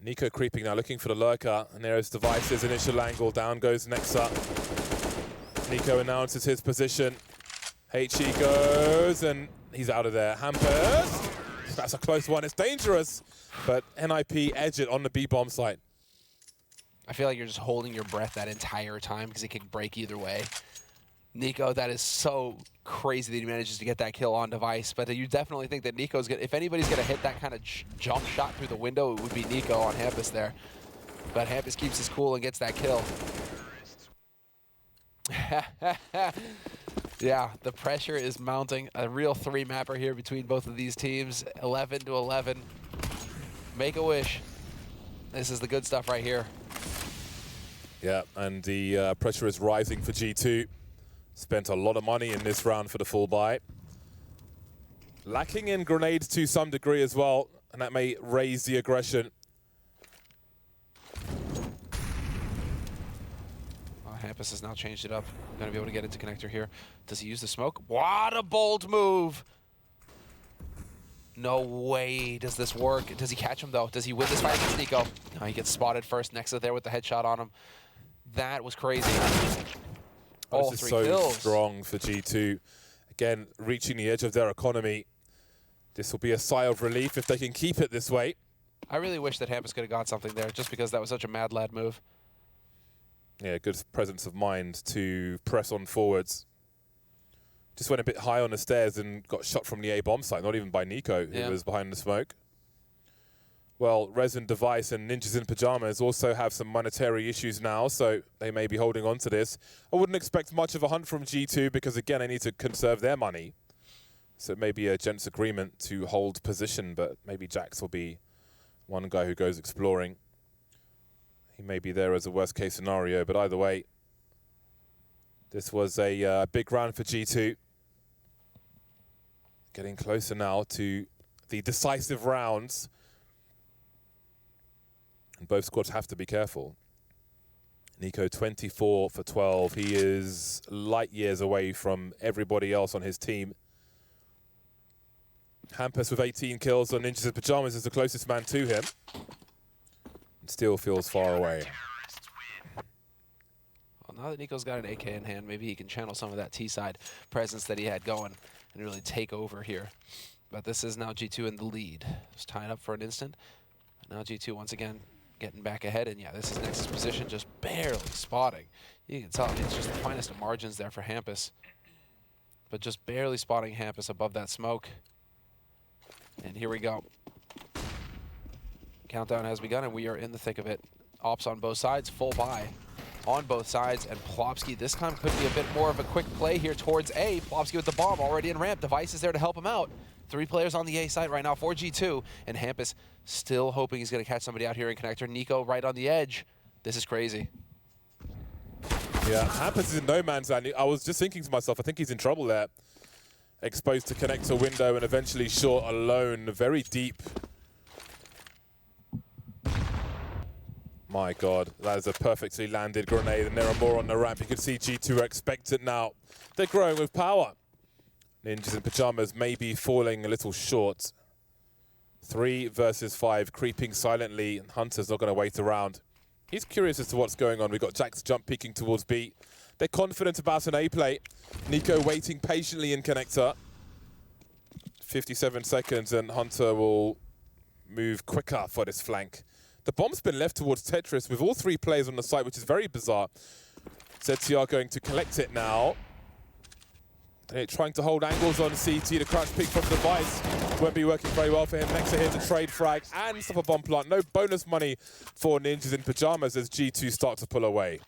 Nico creeping now, looking for the lurker, and there is Device's initial angle. Down goes Nexa. Nico announces his position. HE goes, and he's out of there. Hampus, that's a close one. It's dangerous, but NIP edge it on the B bomb site. I feel like you're just holding your breath that entire time because it can break either way. Nico, that is so crazy that he manages to get that kill on Device, but you definitely think that Nico's gonna, if anybody's gonna hit that kind of jump shot through the window, it would be Nico on Hampus there. But Hampus keeps his cool and gets that kill. Yeah, the pressure is mounting. A real 3-mapper here between both of these teams. 11 to 11. Make a wish. This is the good stuff right here. Yeah, and the pressure is rising for G2. Spent a lot of money in this round for the full buy. Lacking in grenades to some degree as well, and that may raise the aggression. Hampus has now changed it up. Going to be able to get into connector here. Does he use the smoke? What a bold move! No way does this work. Does he catch him, though? Does he win this fight against Nico? No, he gets spotted first. Nexa there with the headshot on him. That was crazy. Oh, this is so strong for G2. Again, reaching the edge of their economy. This will be a sigh of relief if they can keep it this way. I really wish that Hampus could have got something there, just because that was such a mad lad move. Yeah, good presence of mind to press on forwards. Just went a bit high on the stairs and got shot from the A bomb site, not even by Nico, who was behind the smoke. Well, Resin Device and Ninjas in Pyjamas also have some monetary issues now, so they may be holding on to this. I wouldn't expect much of a hunt from G2 because, again, they need to conserve their money. So it may be a gents agreement to hold position, but maybe Jax will be one guy who goes exploring. He may be there as a worst-case scenario, but either way, This was a big round for G2. Getting closer now to the decisive rounds. And both squads have to be careful. Nico 24 for 12. He is light years away from everybody else on his team. Hampus with 18 kills on Ninjas in Pyjamas is the closest man to him. And still feels far away. Well, now that Nico's got an AK in hand, maybe he can channel some of that T-side presence that he had going and really take over here. But this is now G2 in the lead. Just tying up for an instant. Now G2 once again getting back ahead, and yeah, this is Nexus position, just barely spotting. You can tell it's just the finest of margins there for Hampus. But just barely spotting Hampus above that smoke. And here we go. Countdown has begun, and we are in the thick of it. Ops on both sides, full buy on both sides, and Plopsky this time could be a bit more of a quick play here towards A. Plopsky with the bomb already in ramp. Device is there to help him out. 3 players on the A site right now for G2, and Hampus still hoping he's going to catch somebody out here in connector. Nico right on the edge. This is crazy. Yeah, Hampus is in no man's land. I was just thinking to myself, I think he's in trouble there. Exposed to connector window and eventually short alone, very deep. My God, that is a perfectly landed grenade, and there are more on the ramp. You can see G2 are expectant now. They're growing with power. Ninjas in Pyjamas may be falling a little short. 3 versus 5, creeping silently, and Hunter's not going to wait around. He's curious as to what's going on. We've got Jack's jump peeking towards B. They're confident about an A play. Nico waiting patiently in connector. 57 seconds, and Hunter will move quicker for this flank. The bomb's been left towards Tetris with all 3 players on the site, which is very bizarre. ZTR going to collect it now. They're trying to hold angles on CT. The crouch pick from Device won't be working very well for him. Next to him, the trade frag and stop a bomb plant. No bonus money for Ninjas in Pyjamas as G2 start to pull away.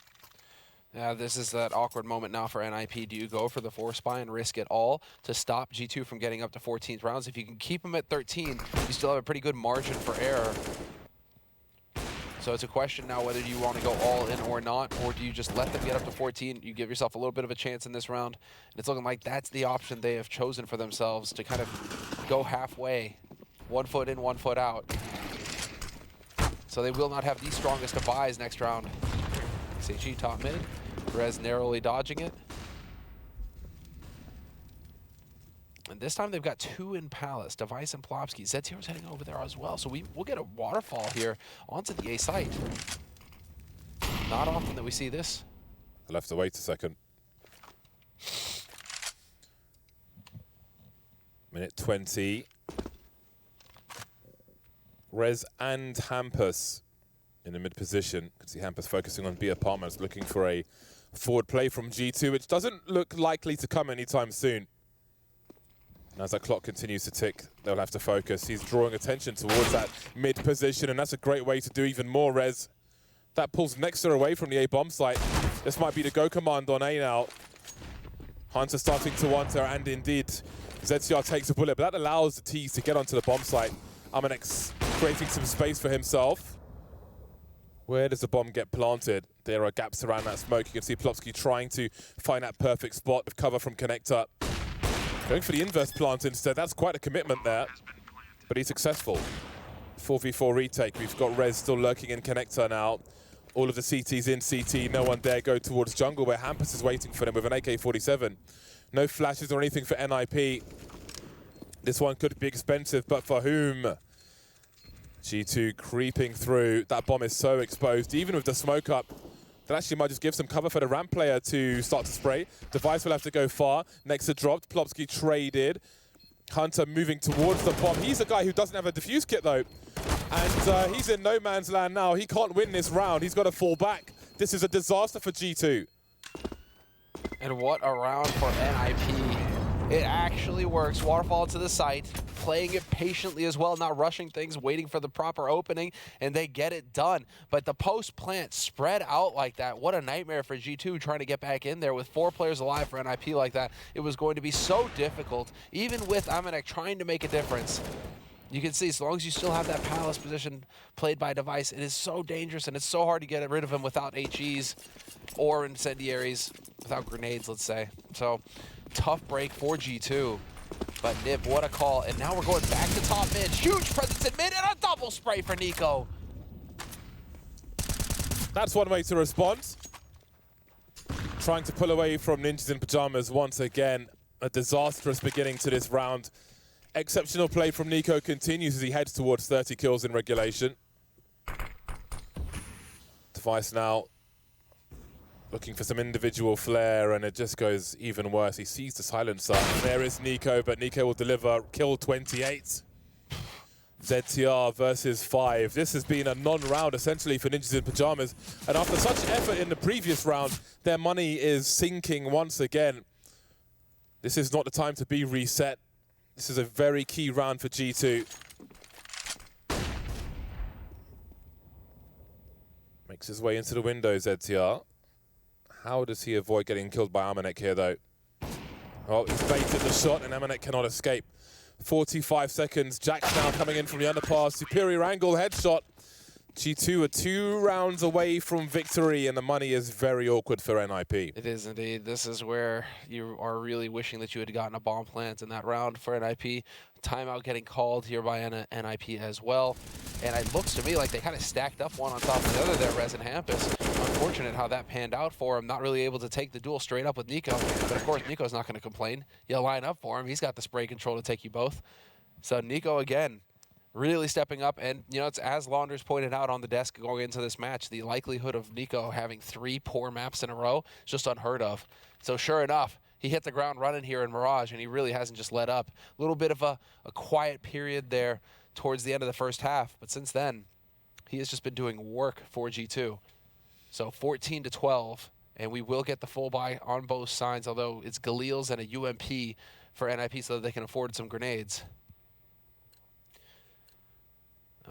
Yeah, this is that awkward moment now for NIP. Do you go for the force buy and risk it all to stop G2 from getting up to 14th rounds? If you can keep them at 13, you still have a pretty good margin for error. So it's a question now whether you want to go all in or not, or do you just let them get up to 14? You give yourself a little bit of a chance in this round. And it's looking like that's the option they have chosen for themselves, to kind of go halfway. 1 foot in, 1 foot out. So they will not have the strongest of buys next round. SHE top mid. Rez narrowly dodging it. And this time they've got 2 in Palace, Device and Plopsky. ZTR's heading over there as well, so we'll get a waterfall here onto the A site. Not often that we see this. I'll have to wait a second. Minute 20. Rez and Hampus in the mid position. You can see Hampus focusing on B apartments, looking for a forward play from G2, which doesn't look likely to come anytime soon. And as that clock continues to tick, they'll have to focus. He's drawing attention towards that mid position, and that's a great way to do even more, Rez. That pulls Nexter away from the A bomb site. This might be the go command on A now. Hunter starting to want her, and indeed, ZCR takes a bullet, but that allows the T's to get onto the bomb site. Amanex creating some space for himself. Where does the bomb get planted? There are gaps around that smoke. You can see Plopsky trying to find that perfect spot with cover from connector. Going for the inverse plant instead. That's quite a commitment there, but he's successful. 4v4 retake. We've got Rez still lurking in connector now. All of the CTs in CT. No one dare go towards jungle where Hampus is waiting for them with an AK-47. No flashes or anything for NIP. This one could be expensive, but for whom? G2 creeping through. That bomb is so exposed, even with the smoke up. That actually might just give some cover for the ramp player to start to spray. Device will have to go far. Nexa dropped. Plopsky traded. Hunter moving towards the bomb. He's a guy who doesn't have a defuse kit, though. And he's in no man's land now. He can't win this round. He's got to fall back. This is a disaster for G2. And what a round for NIP. It actually works. Waterfall to the site, playing it patiently as well, not rushing things, waiting for the proper opening, and they get it done. But the post plant spread out like that, what a nightmare for G2 trying to get back in there with 4 players alive for NIP like that. It was going to be so difficult, even with Amanek trying to make a difference. You can see, as long as you still have that Palace position played by Device, it is so dangerous, and it's so hard to get rid of him without HEs or incendiaries, without grenades, let's say. So, tough break for G2. But Nip, what a call. And now we're going back to top mid. Huge presence in mid, and a double spray for Nico. That's one way to respond. Trying to pull away from Ninjas in Pyjamas once again. A disastrous beginning to this round. Exceptional play from Nico continues as he heads towards 30 kills in regulation. Device now looking for some individual flair, and it just goes even worse. He sees the silencer. There is Nico, but Nico will deliver kill 28. ZTR versus 5. This has been a non-round essentially for Ninjas in Pyjamas, and after such effort in the previous round, their money is sinking once again. This is not the time to be reset. This is a very key round for G2. Makes his way into the window, ZTR. How does he avoid getting killed by Amanek here, though? Oh, he's baited the shot, and Amanek cannot escape. 45 seconds. Jack's now coming in from the underpass. Superior angle headshot. G2 are 2 rounds away from victory, and the money is very awkward for NIP. It is indeed. This is where you are really wishing that you had gotten a bomb plant in that round for NIP. Timeout getting called here by NIP as well. And it looks to me like they kind of stacked up one on top of the other there, Rez and Hampus. Unfortunate how that panned out for him. Not really able to take the duel straight up with Nico. But of course, Nico's not going to complain. You line up for him. He's got the spray control to take you both. So Nico again, really stepping up, and you know, it's as Launders pointed out on the desk going into this match, the likelihood of Nico having 3 poor maps in a row is just unheard of. So sure enough, he hit the ground running here in Mirage, and he really hasn't just let up. A little bit of a quiet period there towards the end of the first half, but since then, he has just been doing work for G2. So 14-12, and we will get the full buy on both sides, although it's Galil's and a UMP for NIP so that they can afford some grenades.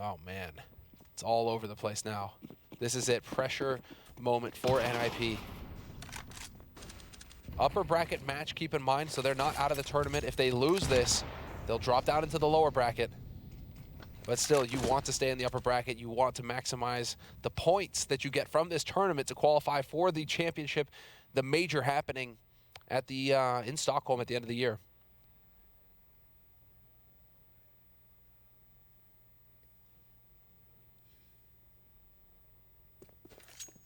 Oh, man. It's all over the place now. This is it. Pressure moment for NIP. Upper bracket match, keep in mind, so they're not out of the tournament. If they lose this, they'll drop down into the lower bracket. But still, you want to stay in the upper bracket. You want to maximize the points that you get from this tournament to qualify for the championship, the major happening at the in Stockholm at the end of the year.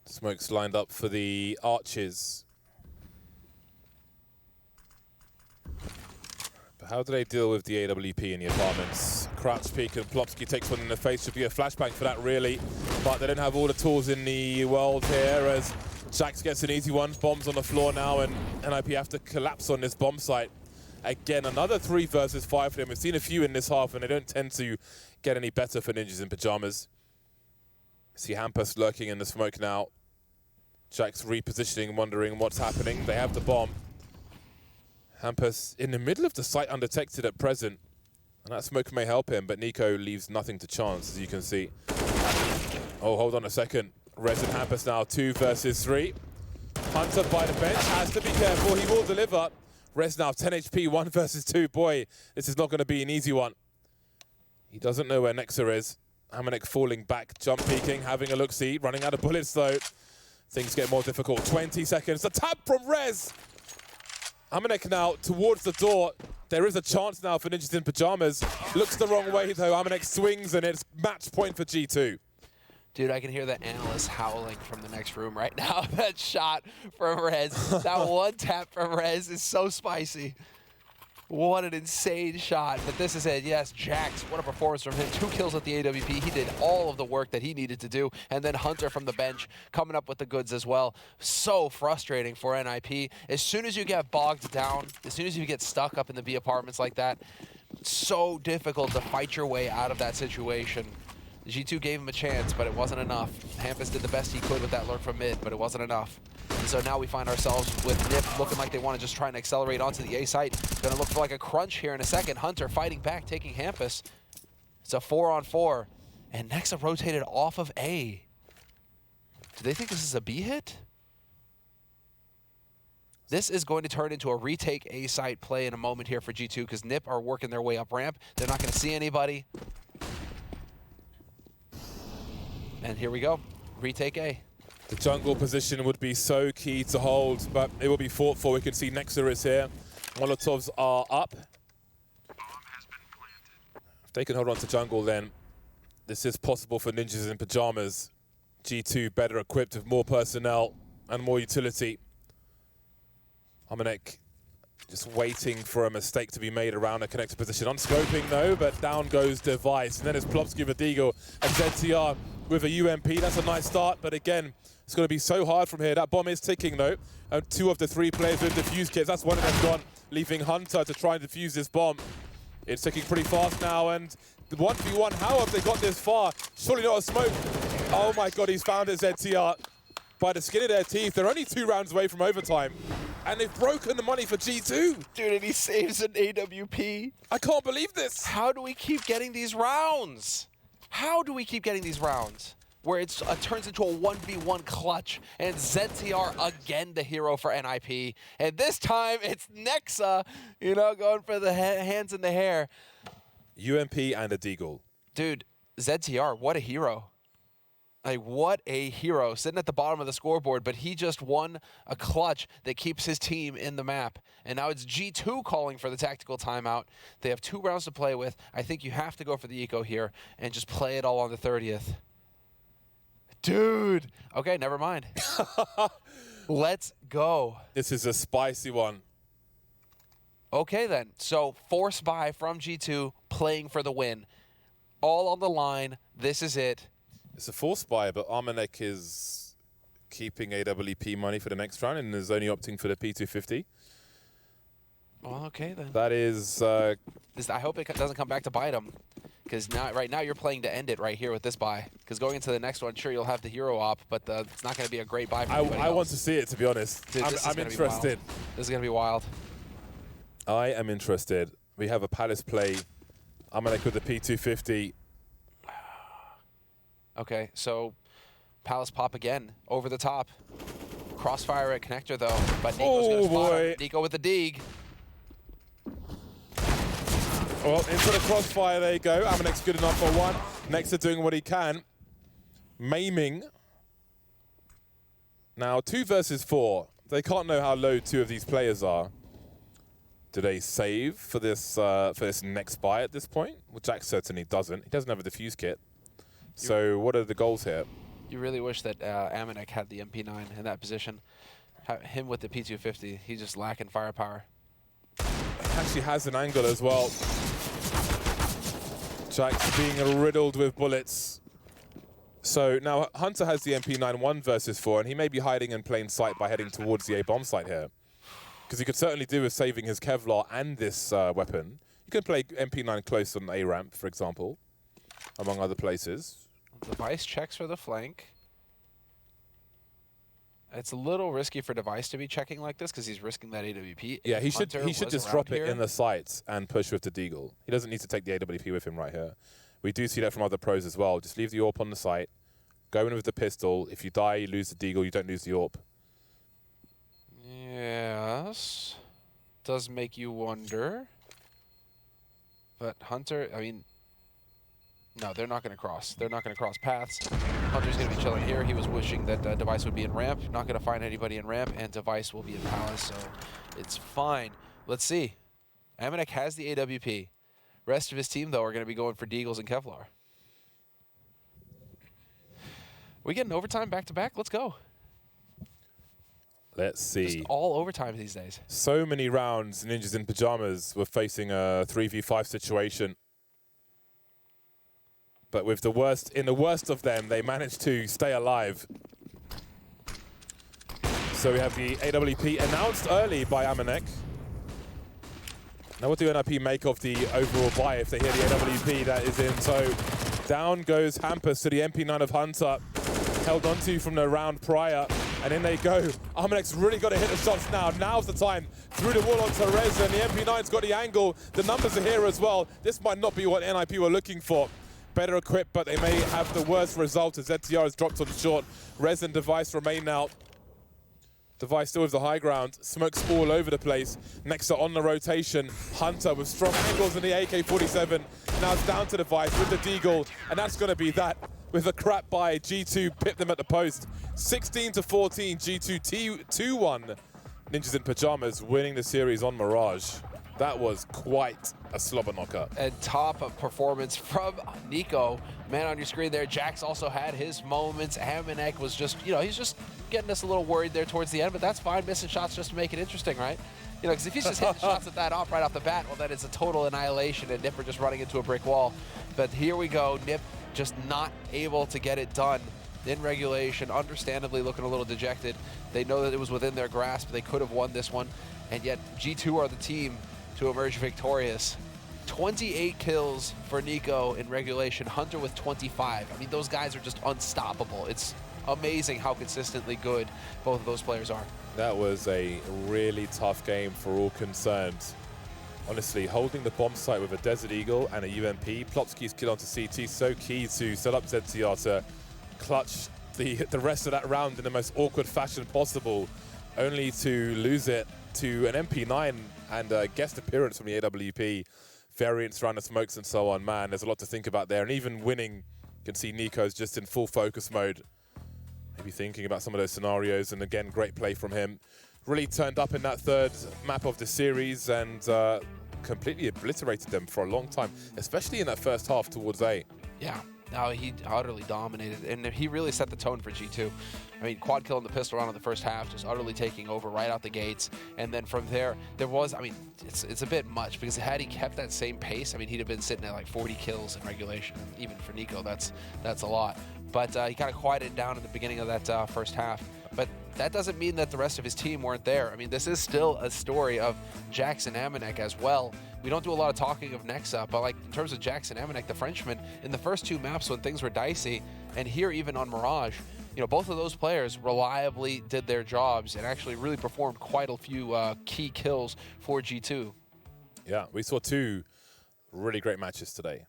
Smoke's lined up for the Arches. But how do they deal with the AWP in the apartments? Crouch peek and Plopsky takes one in the face. Should be a flashbang for that, really. But they don't have all the tools in the world here as Jax gets an easy one. Bombs on the floor now, and NIP have to collapse on this bomb site. Again, another 3 versus 5 for them. We've seen a few in this half, and they don't tend to get any better for Ninjas in Pyjamas. See Hampus lurking in the smoke now. Jack's repositioning, wondering what's happening. They have the bomb. Hampus in the middle of the site undetected at present. And that smoke may help him, but Nico leaves nothing to chance, as you can see. Oh, hold on a second. Rez and Hampus now 2 versus 3. Hunter by the bench, has to be careful. He will deliver. Rez now 10 HP, 1 versus 2. Boy, this is not going to be an easy one. He doesn't know where Nexa is. Amanek falling back, jump peeking, having a look-see, running out of bullets though. Things get more difficult. 20 seconds. The tap from Rez. Amanek now towards the door. There is a chance now for Ninjas in Pyjamas. Looks the wrong way though. Amanek swings and it's match point for G2. Dude, I can hear the analyst howling from the next room right now. That shot from Rez. That one tap from Rez is so spicy. What an insane shot. But this is it. Yes, Jax, what a performance from him. 2 kills with the AWP. He did all of the work that he needed to do. And then Hunter from the bench coming up with the goods as well. So frustrating for NIP. As soon as you get bogged down, as soon as you get stuck up in the B apartments like that, so difficult to fight your way out of that situation. G2 gave him a chance, but it wasn't enough. Hampus did the best he could with that lurk from mid, but it wasn't enough. And so now we find ourselves with Nip looking like they want to just try and accelerate onto the A site. Gonna look for like a crunch here in a second. Hunter fighting back, taking Hampus. It's a 4-on-4, and Nexa rotated off of A. Do they think this is a B hit? This is going to turn into a retake A site play in a moment here for G2 because Nip are working their way up ramp. They're not going to see anybody. And here we go. Retake A. The jungle position would be so key to hold, but it will be fought for. We can see Nexa is here. Molotovs are up. If they can hold on to jungle, then this is possible for Ninjas in Pyjamas. G2 better equipped with more personnel and more utility. Amanek just waiting for a mistake to be made around a connected position. Unscoping though, but down goes Device. And then it's Plopsky with Deagle and ZTR with a UMP. That's a nice start, but again, it's going to be so hard from here. That bomb is ticking though. And 2 of the 3 players with defuse kits. That's one of them gone, leaving Hunter to try and defuse this bomb. It's ticking pretty fast now, and the 1v1, how have they got this far? Surely not a smoke. Oh my god, he's found it, ZTR. By the skin of their teeth. They're only 2 rounds away from overtime. And they've broken the money for G2. Dude, and he saves an AWP. I can't believe this. How do we keep getting these rounds? How do we keep getting these rounds? Where it turns into a 1v1 clutch, and ZTR again the hero for NIP. And this time it's Nexa, you know, going for the hands in the hair. UMP and a Deagle. Dude, ZTR, what a hero. Like, what a hero, sitting at the bottom of the scoreboard, but he just won a clutch that keeps his team in the map. And now it's G2 calling for the tactical timeout. They have 2 rounds to play with. I think you have to go for the eco here and just play it all on the 30th. Dude. Okay, never mind. Let's go. This is a spicy one. Okay, then. So, force buy from G2, playing for the win. All on the line. This is it. It's a force buy, but Armanek is keeping AWP money for the next round and is only opting for the P250. Well, okay, then. That is... I hope it doesn't come back to bite him. Because right now you're playing to end it right here with this buy. Because going into the next one, sure, you'll have the hero op, but it's not going to be a great buy for anybody I else. want to see it, to be honest. Dude, I'm interested. This is going to be wild. I am interested. We have a Palace play. Armanek with the P250. Okay, so Palace pop again over the top. Crossfire at connector though, but Nico's gonna spot him. Nico with the dig. Well, into the crossfire they go. Amanek's good enough for 1. Nexa doing what he can. Maiming. Now 2 versus 4. They can't know how low 2 of these players are. Do they save for this next buy at this point? Well, Jack certainly doesn't. He doesn't have a defuse kit. So what are the goals here? You really wish that Amanek had the MP9 in that position. Him with the P250, he's just lacking firepower. Actually has an angle as well. Jack's being riddled with bullets. So now Hunter has the MP9 1 versus 4, and he may be hiding in plain sight by heading towards the A bomb site here. Because he could certainly do with saving his Kevlar and this weapon. You can play MP9 close on A ramp, for example, among other places. Device checks for the flank. It's a little risky for Device to be checking like this because he's risking that AWP. Yeah, he should just drop it in the sights and push with the Deagle. He doesn't need to take the AWP with him right here. We do see that from other pros as well. Just leave the AWP on the site. Go in with the pistol. If you die, you lose the Deagle. You don't lose the AWP. Yes. Does make you wonder. But Hunter, I mean... No, they're not going to cross. They're not going to cross paths. Hunter's going to be chilling here. He was wishing that Device would be in ramp. Not going to find anybody in ramp, and Device will be in Palace, so it's fine. Let's see. Amanek has the AWP. Rest of his team, though, are going to be going for Deagles and Kevlar. We getting overtime back-to-back? Let's go. Let's see. Just all overtime these days. So many rounds, Ninjas in Pyjamas were facing a 3v5 situation. But with the worst, in the worst of them, they managed to stay alive. So we have the AWP announced early by Amanek. Now what do NIP make of the overall buy if they hear the AWP that is in? So down goes Hampus to the MP9 of Hunter. Held onto from the round prior. And in they go. Amanek's really got to hit the shots now. Now's the time. Through the wall onto Reza, and the MP9's got the angle. The numbers are here as well. This might not be what NIP were looking for. Better equipped, but they may have the worst result as ZTR has dropped on short. Rez and Device remain now. Device still with the high ground. Smokes all over the place. Next on the rotation. Hunter with strong angles in the AK-47. Now it's down to Device with the Deagle. And that's going to be that. With a crap by G2, pipped them at the post. 16-14, G2 2-1. Ninjas in Pyjamas winning the series on Mirage. That was quite a slobber knocker. And top of performance from Nico. Man on your screen there, Jax also had his moments. Amanek was just, he's just getting us a little worried there towards the end, but that's fine, missing shots just to make it interesting, right? Because if he's just hitting shots at that off right off the bat, well, then it's a total annihilation and Nipper just running into a brick wall. But here we go, Nip just not able to get it done in regulation, understandably looking a little dejected. They know that it was within their grasp. They could have won this one, and yet G2 are the team to emerge victorious. 28 kills for Nico in regulation, Hunter with 25. I mean, those guys are just unstoppable. It's amazing how consistently good both of those players are. That was a really tough game for all concerned. Honestly, holding the bomb site with a Desert Eagle and a UMP, Plopsky's kill onto CT, so key to set up ZTR to clutch the rest of that round in the most awkward fashion possible, only to lose it to an MP9 and a guest appearance from the AWP, variants around the smokes and so on. Man, there's a lot to think about there. And even winning, you can see Nico's just in full focus mode. Maybe thinking about some of those scenarios, and again, great play from him. Really turned up in that third map of the series and completely obliterated them for a long time, especially in that first half towards A. Yeah, no, he utterly dominated, and he really set the tone for G2. I mean, quad kill in the pistol round of the first half, just utterly taking over right out the gates. And then from there was, I mean, it's a bit much, because had he kept that same pace, I mean, he'd have been sitting at like 40 kills in regulation. Even for Nico, that's a lot. But he kind of quieted down in the beginning of that first half. But that doesn't mean that the rest of his team weren't there. I mean, this is still a story of Jax and Amanek as well. We don't do a lot of talking of Nexa, but like in terms of Jax and Amanek, the Frenchman, in the first two maps when things were dicey, and here even on Mirage, both of those players reliably did their jobs and actually really performed quite a few key kills for G2. Yeah, we saw two really great matches today.